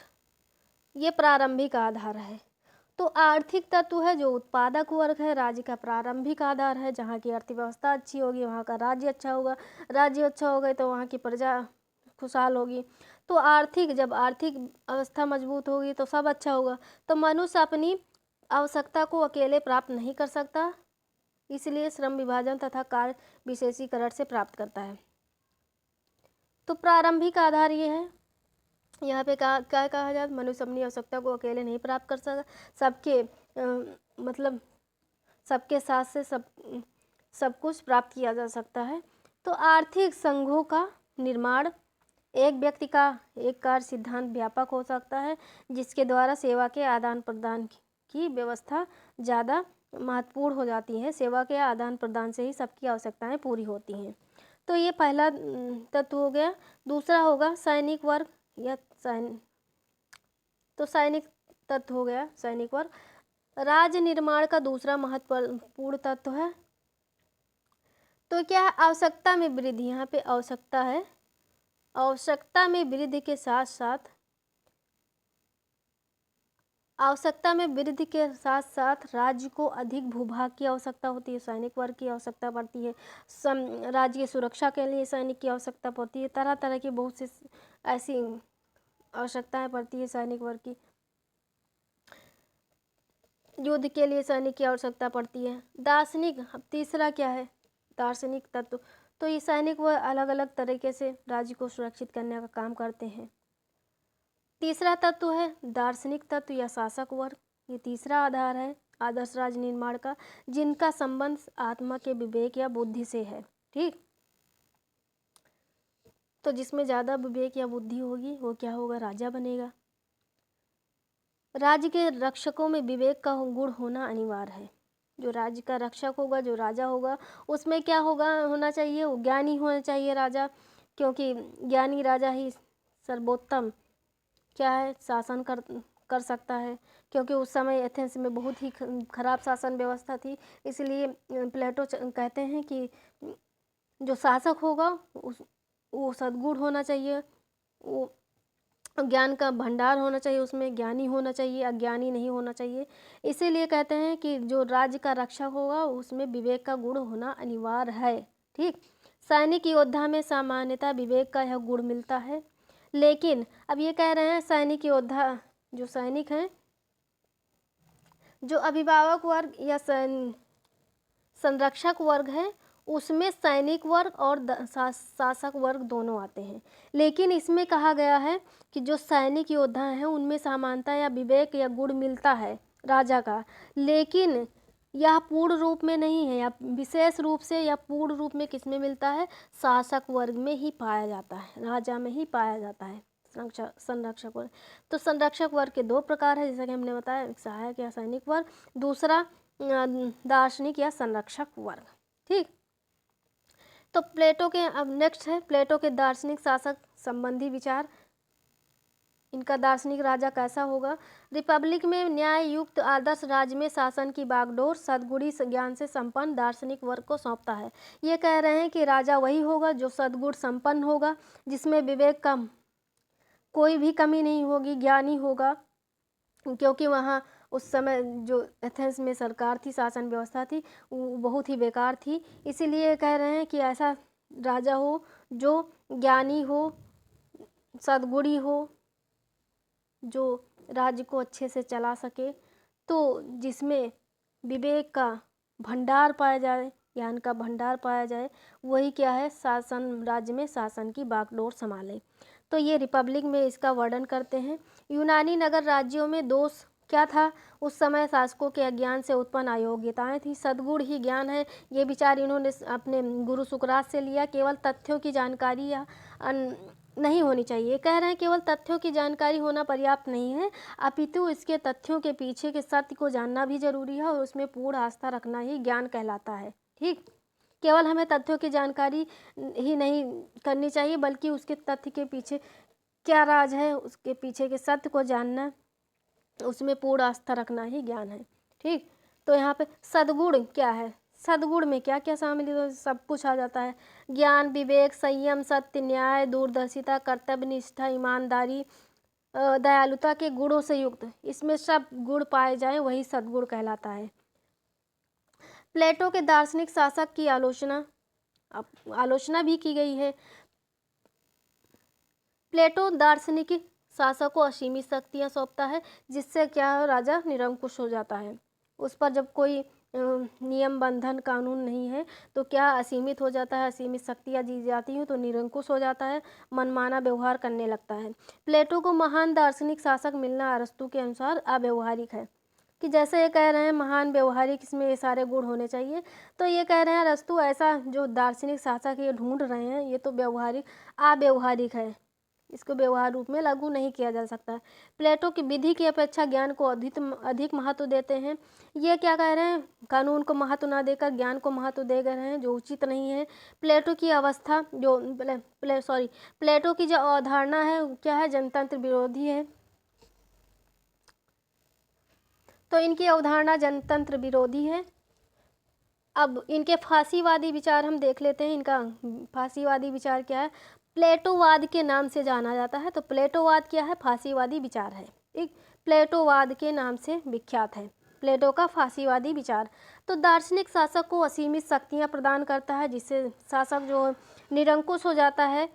ये प्रारंभिक आधार है। तो आर्थिक तत्व है जो उत्पादक वर्ग है, राज्य का प्रारंभिक आधार है। जहाँ की अर्थव्यवस्था अच्छी होगी वहाँ का राज्य अच्छा होगा, राज्य अच्छा होगा तो वहाँ की प्रजा खुशहाल होगी। तो आर्थिक, जब आर्थिक अवस्था मजबूत होगी तो सब अच्छा होगा। तो मनुष्य अपनी आवश्यकता को अकेले प्राप्त नहीं कर सकता, इसलिए श्रम विभाजन तथा कार्य विशेषीकरण से प्राप्त करता है। तो प्रारंभिक आधार ये है। यहाँ पे क्या कहा जाए, मनुष्य अपनी आवश्यकता को अकेले नहीं प्राप्त कर सकता, सबके मतलब सबके साथ से सब कुछ प्राप्त किया जा सकता है। तो आर्थिक संघों का निर्माण एक व्यक्ति का एक कार्य सिद्धांत व्यापक हो सकता है, जिसके द्वारा सेवा के आदान प्रदान की व्यवस्था ज़्यादा महत्वपूर्ण हो जाती है। सेवा के आदान प्रदान से ही सबकी आवश्यकताएं पूरी होती हैं। तो ये पहला तत्व हो गया। दूसरा होगा सैनिक वर्ग या सैनिक तत्व हो गया सैनिक वर्ग। राज्य निर्माण का दूसरा महत्वपूर्ण तत्व है। तो क्या है? आवश्यकता में वृद्धि। यहाँ पे आवश्यकता है, आवश्यकता में वृद्धि के साथ साथ राज्य को अधिक भूभाग की आवश्यकता होती है, सैनिक वर्ग की आवश्यकता पड़ती है, राज्य की सुरक्षा के लिए सैनिक की आवश्यकता पड़ती है, तरह तरह की बहुत सी ऐसी आवश्यकताएं पड़ती है सैनिक वर्ग की। युद्ध के लिए सैनिक की आवश्यकता पड़ती है। दार्शनिक, तीसरा क्या है? दार्शनिक तत्व। तो ये सैनिक वह अलग अलग तरीके से राज्य को सुरक्षित करने का काम करते हैं। तीसरा तत्व है दार्शनिक तत्व या शासक वर्ग। ये तीसरा आधार है आदर्श राज्य निर्माण का, जिनका संबंध आत्मा के विवेक या बुद्धि से है। ठीक, तो जिसमें ज़्यादा विवेक या बुद्धि होगी वो क्या होगा? राजा बनेगा। राज्य के रक्षकों में विवेक का गुण होना अनिवार्य है। जो राज्य का रक्षक होगा, जो राजा होगा, उसमें क्या होना चाहिए? वो ज्ञानी होना चाहिए राजा, क्योंकि ज्ञानी राजा ही सर्वोत्तम क्या है? शासन कर सकता है। क्योंकि उस समय एथेंस में बहुत ही खराब शासन व्यवस्था थी, इसलिए प्लेटो कहते हैं कि जो शासक होगा वो सद्गुण होना चाहिए, वो ज्ञान का भंडार होना चाहिए, उसमें ज्ञानी होना चाहिए, अज्ञानी नहीं होना चाहिए। इसीलिए कहते हैं कि जो राज्य का रक्षक होगा उसमें विवेक का गुण होना अनिवार्य है। ठीक, सैनिक योद्धा में सामान्यतः विवेक का यह गुण मिलता है। लेकिन अब ये कह रहे हैं सैनिक योद्धा, जो सैनिक हैं, जो अभिभावक वर्ग या संरक्षक वर्ग है, उसमें सैनिक वर्ग और शासक वर्ग दोनों आते हैं। लेकिन इसमें कहा गया है कि जो सैनिक योद्धा हैं उनमें समानता या विवेक या गुण मिलता है राजा का, लेकिन यह पूर्ण रूप में नहीं है, या विशेष रूप से या पूर्ण रूप में किसमें मिलता है? शासक वर्ग में ही पाया जाता है, राजा में ही पाया जाता है संरक्षक वर्ग। तो संरक्षक वर्ग के दो प्रकार है, जैसा कि हमने बताया, एक सहायक या सैनिक वर्ग, दूसरा दार्शनिक या संरक्षक वर्ग। ठीक, तो प्लेटो के अब नेक्स्ट है प्लेटो के दार्शनिक शासक संबंधी विचार। इनका दार्शनिक राजा कैसा होगा? रिपब्लिक में न्याय युक्त आदर्श राज्य में शासन की बागडोर सद्गुणी ज्ञान से संपन्न दार्शनिक वर्ग को सौंपता है। ये कह रहे हैं कि राजा वही होगा जो सद्गुण संपन्न होगा, जिसमें विवेक का कोई भी कमी नहीं होगी, ज्ञानी होगा, क्योंकि वहाँ उस समय जो एथेंस में सरकार थी, शासन व्यवस्था थी, वो बहुत ही बेकार थी। इसीलिए कह रहे हैं कि ऐसा राजा हो जो ज्ञानी हो, सद्गुणी हो, जो राज्य को अच्छे से चला सके, तो जिसमें विवेक का भंडार पाया जाए, ज्ञान का भंडार पाया जाए, वही क्या है? शासन, राज्य में शासन की बागडोर संभाले। तो ये रिपब्लिक में इसका वर्णन करते हैं। यूनानी नगर राज्यों में दोष क्या था? उस समय शासकों के अज्ञान से उत्पन्न अयोग्यताएं थी। सद्गुण ही ज्ञान है, ये विचार इन्होंने अपने गुरु सुकरात से लिया। केवल तथ्यों की जानकारी या नहीं होनी चाहिए। कह रहे हैं केवल तथ्यों की जानकारी होना पर्याप्त नहीं है, अपितु इसके तथ्यों के पीछे के सत्य को जानना भी जरूरी है, और उसमें पूर्ण आस्था रखना ही ज्ञान कहलाता है। ठीक, केवल हमें तथ्यों की जानकारी ही नहीं करनी चाहिए, बल्कि उसके तथ्य के पीछे क्या राज है, उसके पीछे के सत्य को जानना, उसमें पूर्ण आस्था रखना ही ज्ञान है। ठीक, तो यहाँ पे सद्गुण क्या है? सद्गुण में क्या क्या शामिल है, सब कुछ आ जाता है। ज्ञान, विवेक, संयम, सत्य, न्याय, दूरदर्शिता, कर्तव्य निष्ठा, ईमानदारी, दयालुता के गुणों से युक्त, इसमें सब गुण पाए जाएं वही सद्गुण कहलाता है। प्लेटो के दार्शनिक शासक की आलोचना भी की गई है। प्लेटो दार्शनिक शासक को असीमित शक्तियां सौंपता है, जिससे क्या है, राजा निरंकुश हो जाता है। उस पर जब कोई नियम बंधन कानून नहीं है तो क्या असीमित हो जाता है, असीमित शक्तियाँ दी जाती हैं तो निरंकुश हो जाता है, मनमाना व्यवहार करने लगता है। प्लेटो को महान दार्शनिक शासक मिलना अरस्तू के अनुसार अव्यवहारिक है, कि जैसे ये कह रहे हैं महान व्यवहारिक, इसमें ये सारे गुण होने चाहिए, तो ये कह रहे हैं अरस्तू ऐसा जो दार्शनिक शासक ये ढूंढ रहे हैं ये तो अव्यवहारिक है, इसको व्यवहार रूप में लागू नहीं किया जा सकता। प्लेटो की विधि की अपेक्षा ज्ञान को अधिक महत्व देते हैं। ये क्या कह रहे हैं, कानून को महत्व ना देकर ज्ञान को महत्व दे रहे हैं, जो उचित नहीं है। प्लेटो की अवस्था जो प्लेटो की जो अवधारणा है क्या है, जनतंत्र विरोधी है। तो इनकी अवधारणा जनतंत्र विरोधी है। अब इनके फांसीवादी विचार हम देख लेते हैं। इनका फांसीवादी विचार क्या है, प्लेटोवाद के नाम से जाना जाता है। तो प्लेटोवाद क्या है, फांसीवादी विचार है, ठीक। प्लेटोवाद के नाम से विख्यात है प्लेटो का फांसीवादी विचार। तो दार्शनिक शासक को असीमित शक्तियां प्रदान करता है, जिससे शासक जो निरंकुश हो जाता है।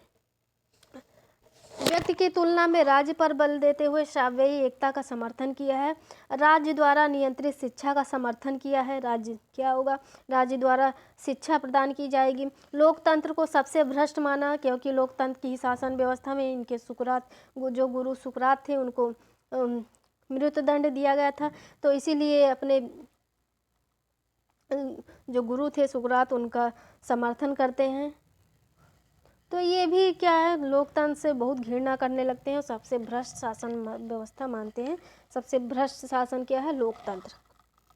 व्यक्ति की तुलना में राज्य पर बल देते हुए श्राव्ययी एकता का समर्थन किया है। राज्य द्वारा नियंत्रित शिक्षा का समर्थन किया है। राज्य क्या होगा, राज्य द्वारा शिक्षा प्रदान की जाएगी। लोकतंत्र को सबसे भ्रष्ट माना, क्योंकि लोकतंत्र की शासन व्यवस्था में इनके जो गुरु सुकरात थे उनको मृत्युदंड दिया गया था। तो इसीलिए अपने जो गुरु थे सुकरात उनका समर्थन करते हैं। तो ये भी क्या है, लोकतंत्र से बहुत घृणा करने लगते हैं और सबसे भ्रष्ट शासन व्यवस्था मानते हैं। सबसे भ्रष्ट शासन क्या है, लोकतंत्र,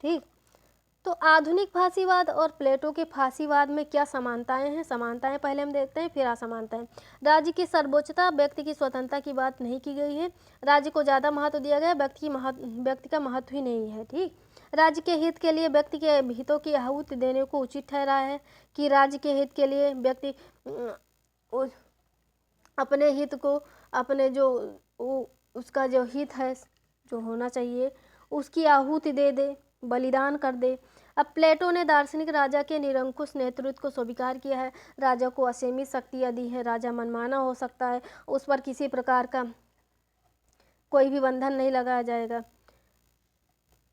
ठीक। तो आधुनिक फांसीवाद और प्लेटो के फांसीवाद में क्या समानताएं हैं, समानताएं पहले हम देखते हैं फिर असमानताएं। राज्य की सर्वोच्चता, व्यक्ति की स्वतंत्रता की बात नहीं की गई है। राज्य को ज़्यादा महत्व दिया गया, व्यक्ति का महत्व ही नहीं है, ठीक। राज्य के हित के लिए व्यक्ति के हितों की आहुति देने को उचित ठहरा है, कि राज्य के हित के लिए व्यक्ति अपने हित को, अपने जो उसका जो हित है जो होना चाहिए उसकी आहुति दे दे, बलिदान कर दे। अब प्लेटो ने दार्शनिक राजा के निरंकुश नेतृत्व को स्वीकार किया है। राजा को असीमित शक्तियाँ दी है, राजा मनमाना हो सकता है, उस पर किसी प्रकार का कोई भी बंधन नहीं लगाया जाएगा।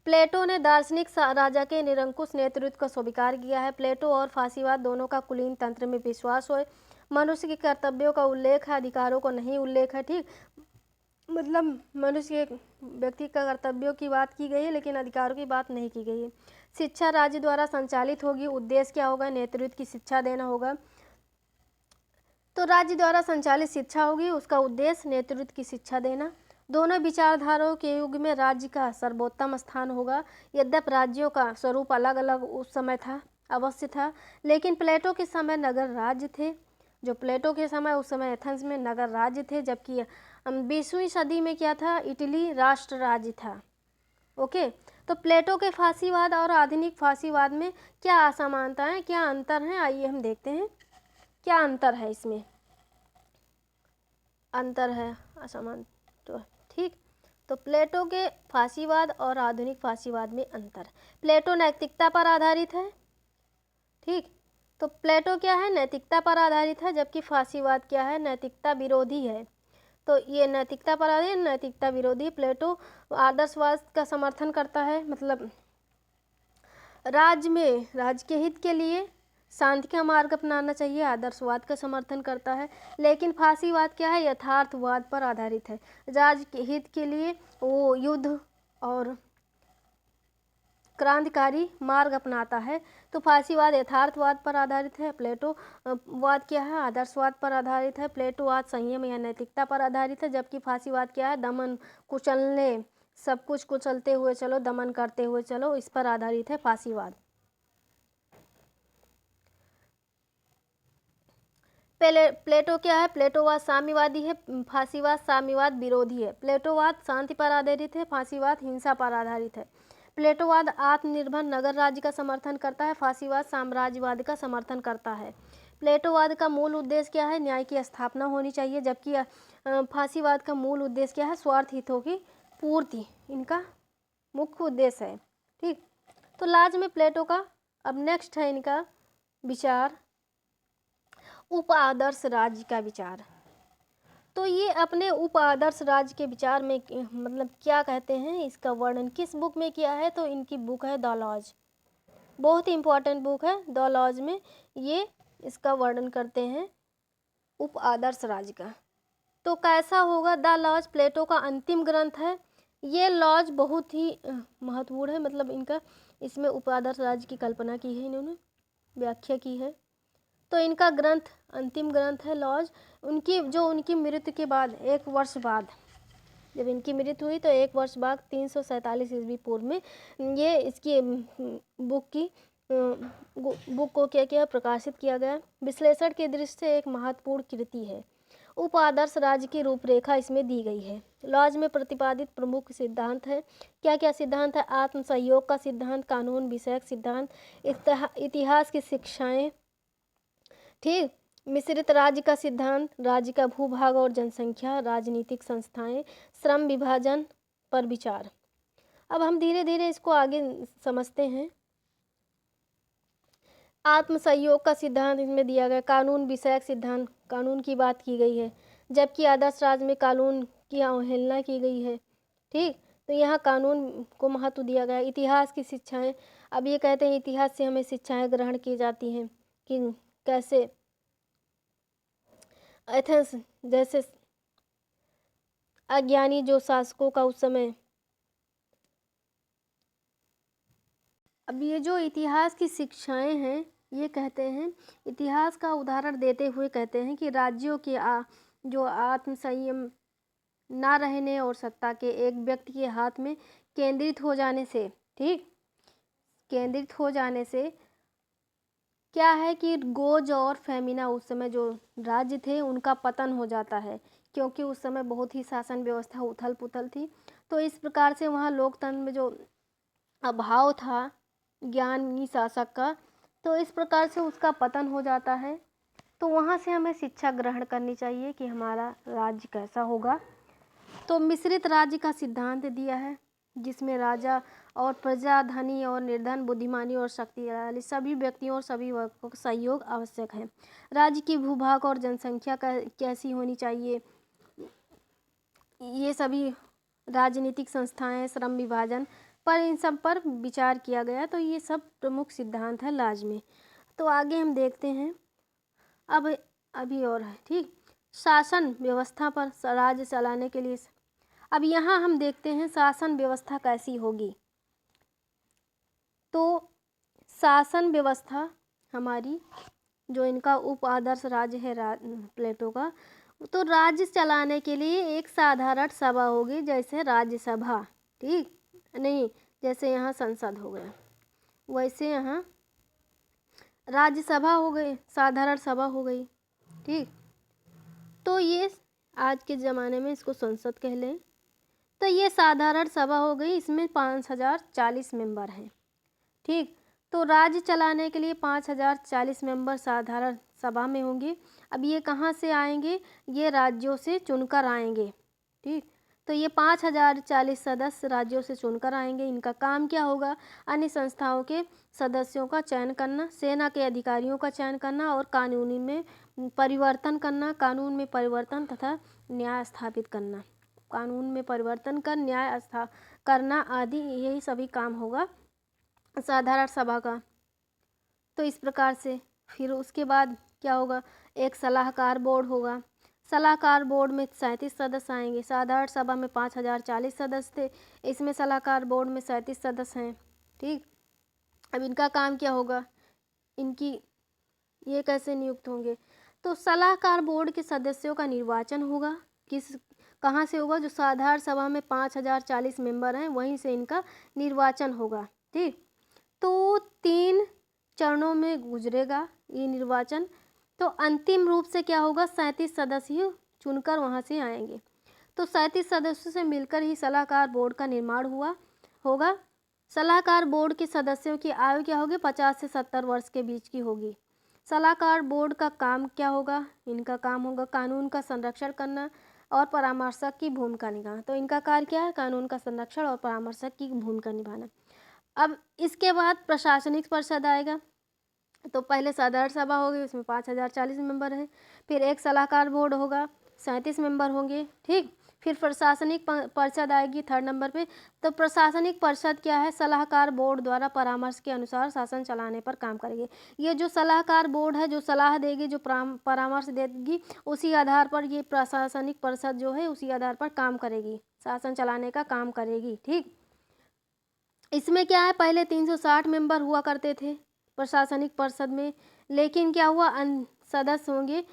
प्लेटो ने दार्शनिक राजा के निरंकुश नेतृत्व को स्वीकार किया है। प्लेटो और फांसीवाद दोनों का कुलीन तंत्र में विश्वास हो, मनुष्य के कर्तव्यों का उल्लेख है, अधिकारों को नहीं उल्लेख है, ठीक। मतलब मनुष्य के व्यक्ति का कर्तव्यों की बात की गई है लेकिन अधिकारों की बात नहीं की गई है। शिक्षा राज्य द्वारा संचालित होगी, उद्देश्य क्या होगा, नेतृत्व की शिक्षा देना होगा। तो राज्य द्वारा संचालित शिक्षा होगी, उसका उद्देश्य नेतृत्व की शिक्षा देना। दोनों विचारधाराओं के युग में राज्य का सर्वोत्तम स्थान होगा। यद्यपि राज्यों का स्वरूप अलग अलग उस समय था, अवश्य था, लेकिन प्लेटो के समय नगर राज्य थे। जो प्लेटो के समय, उस समय एथेंस में नगर राज्य थे, जबकि 20वीं सदी में क्या था, इटली राष्ट्र राज्य था। ओके, तो प्लेटो के फांसीवाद और आधुनिक फांसीवाद में क्या असमानताएं, क्या अंतर हैं, आइए हम देखते हैं क्या अंतर है। इसमें अंतर है असमान, तो ठीक। तो प्लेटो के फांसीवाद और आधुनिक फांसीवाद में अंतर। प्लेटो नैतिकता पर आधारित है, ठीक। तो प्लेटो क्या है, नैतिकता पर आधारित है, जबकि फांसीवाद क्या है, नैतिकता विरोधी है। तो ये नैतिकता पर आधारित, नैतिकता विरोधी। प्लेटो आदर्शवाद का समर्थन करता है, मतलब राज्य के हित के लिए शांति का मार्ग अपनाना चाहिए, आदर्शवाद का समर्थन करता है। लेकिन फांसीवाद क्या है, यथार्थवाद पर आधारित है। राज्य के हित के लिए वो युद्ध और क्रांतिकारी मार्ग अपनाता है। तो फांसीवाद यथार्थवाद पर आधारित है, प्लेटो वाद क्या है, आदर्शवाद पर आधारित है। प्लेटोवाद संयम या नैतिकता पर आधारित है, जबकि फांसीवाद क्या है, दमन, कुचलने, सब कुछ कुचलते हुए चलो, दमन करते हुए चलो, इस पर आधारित है फांसीवाद। प्लेटो क्या है, प्लेटोवाद साम्यवादी है, फांसीवाद साम्यवाद विरोधी है। प्लेटोवाद शांति पर आधारित है, फांसीवाद हिंसा पर आधारित है। प्लेटोवाद आत्मनिर्भर नगर राज्य का समर्थन करता है, फासीवाद साम्राज्यवाद का समर्थन करता है। प्लेटोवाद का मूल उद्देश्य क्या है? न्याय की स्थापना होनी चाहिए, जबकि फासीवाद का मूल उद्देश्य क्या है? स्वार्थ हितों की पूर्ति इनका मुख्य उद्देश्य है। ठीक, तो लास्ट में प्लेटो का अब नेक्स्ट है इनका विचार उप आदर्श राज्य का विचार। तो ये अपने उप आदर्श राज्य के विचार में मतलब क्या कहते हैं, इसका वर्णन किस बुक में किया है? तो इनकी बुक है द लॉज, बहुत ही इंपॉर्टेंट बुक है द लॉज में ये इसका वर्णन करते हैं उप आदर्श राज्य का। तो कैसा होगा द लॉज? प्लेटो का अंतिम ग्रंथ है। ये लॉज बहुत ही महत्वपूर्ण है, मतलब इनका इसमें उप आदर्श राज्य की कल्पना की है, इन्होंने व्याख्या की है। तो इनका ग्रंथ अंतिम ग्रंथ है लॉज। उनकी मृत्यु के बाद 1 वर्ष बाद, जब इनकी मृत्यु हुई तो 1 वर्ष बाद 347 ईस्वी पूर्व में ये इसकी बुक को क्या किया, प्रकाशित किया गया। विश्लेषण के दृष्टि से एक महत्वपूर्ण कृति है। उप आदर्श राज्य की रूपरेखा इसमें दी गई है। लॉज में प्रतिपादित प्रमुख सिद्धांत है। क्या क्या सिद्धांत है? आत्म सहयोग का सिद्धांत, कानून विषयक सिद्धांत, इतिहास की शिक्षाएं, ठीक, मिश्रित राज्य का सिद्धांत, राज्य का भूभाग और जनसंख्या, राजनीतिक संस्थाएं, श्रम विभाजन पर विचार। अब हम धीरे धीरे इसको आगे समझते हैं। आत्म सहयोग का सिद्धांत इसमें दिया गया। कानून विषयक सिद्धांत, कानून की बात की गई है, जबकि आदर्श राज्य में कानून की अवहेलना की गई है। ठीक, तो यहाँ कानून को महत्व दिया गया। इतिहास की शिक्षाएं, अब ये कहते हैं इतिहास से हमें शिक्षाएं ग्रहण की जाती हैं कि कैसे एथेंस जैसे अज्ञानी जो शासकों का उस समय, अब ये जो इतिहास की शिक्षाएं हैं ये कहते हैं, इतिहास का उदाहरण देते हुए कहते हैं कि राज्यों के जो आत्म संयम ना रहने और सत्ता के एक व्यक्ति के हाथ में केंद्रित हो जाने से, ठीक, केंद्रित हो जाने से क्या है कि गोज और फेमिना उस समय जो राज्य थे उनका पतन हो जाता है, क्योंकि उस समय बहुत ही शासन व्यवस्था उथल पुथल थी। तो इस प्रकार से वहाँ लोकतंत्र में जो अभाव था ज्ञानी शासक का, तो इस प्रकार से उसका पतन हो जाता है। तो वहाँ से हमें शिक्षा ग्रहण करनी चाहिए कि हमारा राज्य कैसा होगा। तो मिश्रित राज्य का सिद्धांत दिया है, जिसमें राजा और प्रजा, धनी और निर्धन, बुद्धिमानी और शक्तिशाली सभी व्यक्तियों और सभी वर्गों का सहयोग आवश्यक है। राज्य की भूभाग और जनसंख्या कैसी होनी चाहिए, ये सभी राजनीतिक संस्थाएं, श्रम विभाजन पर, इन सब पर विचार किया गया। तो ये सब प्रमुख सिद्धांत है लॉज में। तो आगे हम देखते हैं अब अभी और है, ठीक, शासन व्यवस्था पर राज्य चलाने के लिए। अब यहाँ हम देखते हैं शासन व्यवस्था कैसी होगी। तो शासन व्यवस्था हमारी जो इनका उप आदर्श राज्य है प्लेटो का, तो राज्य चलाने के लिए एक साधारण सभा होगी, जैसे राज्यसभा, ठीक, नहीं जैसे यहाँ संसद हो गया वैसे यहाँ राज्यसभा हो गई, साधारण सभा हो गई, ठीक। तो ये आज के ज़माने में इसको संसद कह लें। तो ये साधारण सभा हो गई, इसमें 5040 मेंबर हैं, ठीक। तो राज्य चलाने के लिए 5040 मेंबर साधारण सभा में होंगे। अब ये कहाँ से आएंगे? ये राज्यों से चुनकर आएंगे, ठीक। तो ये 5040 सदस्य राज्यों से चुनकर आएंगे। इनका काम क्या होगा? अन्य संस्थाओं के सदस्यों का चयन करना, सेना के अधिकारियों का चयन करना और कानूनी में परिवर्तन करना, कानून में परिवर्तन तथा न्याय स्थापित करना, कानून में परिवर्तन कर न्याय करना आदि, यही सभी काम होगा साधारण सभा का। तो इस प्रकार से फिर उसके बाद क्या होगा? एक सलाहकार बोर्ड होगा। सलाहकार बोर्ड में 37 सदस्य आएंगे। साधारण सभा में 5040 सदस्य थे, इसमें सलाहकार बोर्ड में 37 सदस्य हैं, ठीक। अब इनका काम क्या होगा? इनकी ये कैसे नियुक्त होंगे? तो सलाहकार बोर्ड के सदस्यों का निर्वाचन होगा। कहाँ से होगा? जो साधारण सभा में 5040 मेंबर हैं वहीं से इनका निर्वाचन होगा, ठीक। तो 3 चरणों में गुजरेगा ये निर्वाचन। तो अंतिम रूप से क्या होगा? 37 सदस्य चुनकर वहाँ से आएंगे। तो 37 सदस्यों से मिलकर ही सलाहकार बोर्ड का निर्माण होगा। सलाहकार बोर्ड के सदस्यों की आयु क्या होगी? 50 से 70 वर्ष के बीच की होगी। सलाहकार बोर्ड का काम क्या होगा? इनका काम होगा कानून का संरक्षण करना और परामर्शक की भूमिका निभाना। तो इनका कार्य क्या है? कानून का संरक्षण और परामर्शक की भूमिका निभाना। अब इसके बाद प्रशासनिक परिषद आएगा। तो पहले साधारण सभा होगी, उसमें 5040 मेंबर है। फिर एक सलाहकार बोर्ड होगा, 37 मेंबर होंगे। ठीक, फिर प्रशासनिक परिषद आएगी थर्ड नंबर पे। तो प्रशासनिक परिषद क्या है? सलाहकार बोर्ड द्वारा परामर्श के अनुसार शासन चलाने पर काम करेगी। ये जो सलाहकार बोर्ड है, जो सलाह देगी, जो परामर्श देगी, उसी आधार पर ये प्रशासनिक परिषद जो है उसी आधार पर काम करेगी, शासन चलाने का काम करेगी। ठीक, इसमें क्या है? पहले 360 मेंबर हुआ करते थे प्रशासनिक परिषद में, लेकिन क्या हुआ? सदस्य होंगे।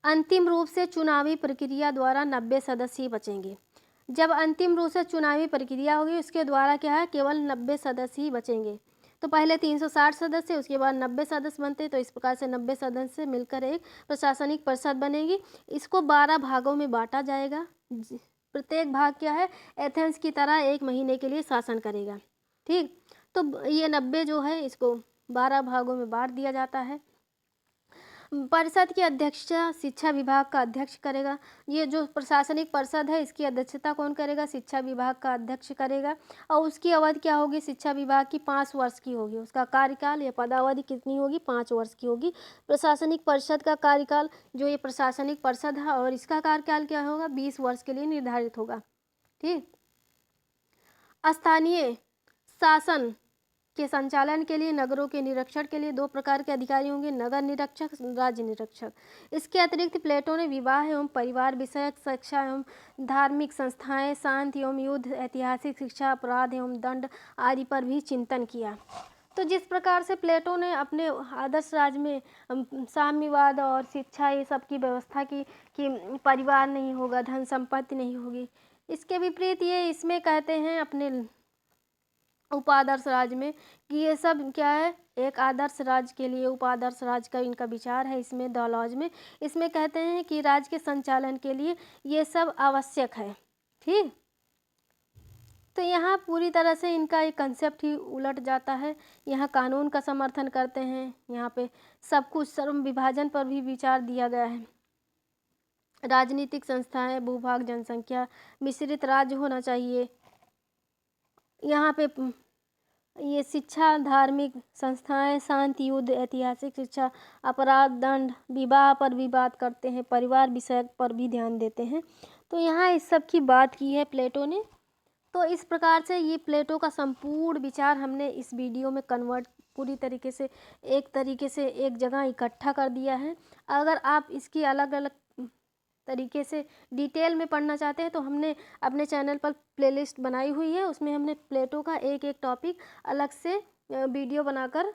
अंतिम रूप से चुनावी प्रक्रिया द्वारा 90 सदस्य ही बचेंगे। जब अंतिम रूप से चुनावी प्रक्रिया होगी उसके द्वारा क्या है? केवल 90 सदस्य ही बचेंगे। तो पहले 360 सदस्य, उसके बाद 90 सदस्य बनते। तो इस प्रकार से 90 सदस्य मिलकर एक प्रशासनिक परिषद बनेगी। इसको 12 भागों में बांटा जाएगा। प्रत्येक भाग क्या है? एथेंस की तरह 1 महीने के लिए शासन करेगा। ठीक, तो ये 90 जो है इसको 12 भागों में बांट दिया जाता है। परिषद की अध्यक्षता शिक्षा विभाग का अध्यक्ष करेगा। ये जो प्रशासनिक परिषद है इसकी अध्यक्षता कौन करेगा? शिक्षा विभाग का अध्यक्ष करेगा। और उसकी अवधि क्या होगी? शिक्षा विभाग की 5 वर्ष की होगी। उसका कार्यकाल या पदावधि कितनी होगी? 5 वर्ष की होगी। प्रशासनिक परिषद का कार्यकाल, जो ये प्रशासनिक परिषद है और इसका कार्यकाल क्या होगा? 20 वर्ष के लिए निर्धारित होगा। ठीक, स्थानीय शासन के संचालन के लिए नगरों के निरीक्षण के लिए 2 प्रकार के अधिकारी होंगे, नगर निरीक्षक, राज्य निरीक्षक। इसके अतिरिक्त प्लेटो ने विवाह एवं परिवार विषयक शिक्षा एवं धार्मिक संस्थाएं, शांति एवं युद्ध, ऐतिहासिक शिक्षा, अपराध एवं दंड आदि पर भी चिंतन किया। तो जिस प्रकार से प्लेटो ने अपने आदर्श राज्य में साम्यवाद और शिक्षा ये सब की व्यवस्था की कि परिवार नहीं होगा, धन संपत्ति नहीं होगी, इसके विपरीत ये इसमें कहते हैं अपने उपादर्श राज्य में कि ये सब क्या है? एक आदर्श राज्य के लिए उपादर्श राज्य का इनका विचार है। इसमें डॉलॉज में इसमें कहते हैं कि राज्य के संचालन के लिए ये सब आवश्यक है। ठीक, तो यहाँ पूरी तरह से इनका एक कंसेप्ट ही उलट जाता है। यहाँ कानून का समर्थन करते हैं, यहाँ पे सब कुछ श्रम विभाजन पर भी विचार दिया गया है। राजनीतिक संस्थाएं, भूभाग, जनसंख्या, मिश्रित राज्य होना चाहिए। यहाँ पे ये शिक्षा, धार्मिक संस्थाएं, शांति, युद्ध, ऐतिहासिक शिक्षा, अपराध, दंड, विवाह पर भी बात करते हैं, परिवार विषय पर भी ध्यान देते हैं। तो यहाँ इस सब की बात की है प्लेटो ने। तो इस प्रकार से ये प्लेटो का संपूर्ण विचार हमने इस वीडियो में कन्वर्ट पूरी तरीके से एक जगह इकट्ठा कर दिया है। अगर आप इसकी अलग अलग तरीके से डिटेल में पढ़ना चाहते हैं तो हमने अपने चैनल पर प्लेलिस्ट बनाई हुई है, उसमें हमने प्लेटो का एक एक टॉपिक अलग से वीडियो बनाकर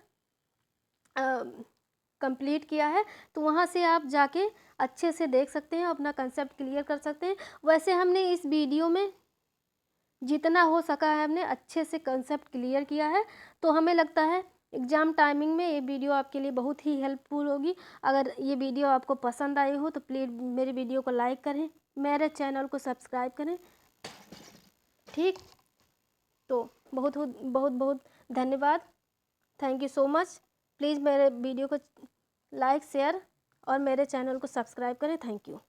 कंप्लीट किया है। तो वहाँ से आप जाके अच्छे से देख सकते हैं, अपना कंसेप्ट क्लियर कर सकते हैं। वैसे हमने इस वीडियो में जितना हो सका है हमने अच्छे से कंसेप्ट क्लियर किया है। तो हमें लगता है एग्ज़ाम टाइमिंग में ये वीडियो आपके लिए बहुत ही हेल्पफुल होगी। अगर ये वीडियो आपको पसंद आई हो तो प्लीज़ मेरे वीडियो को लाइक करें, मेरे चैनल को सब्सक्राइब करें। ठीक, तो बहुत बहुत धन्यवाद। Thank you so much. Please मेरे वीडियो को लाइक, शेयर और मेरे चैनल को सब्सक्राइब करें। Thank you.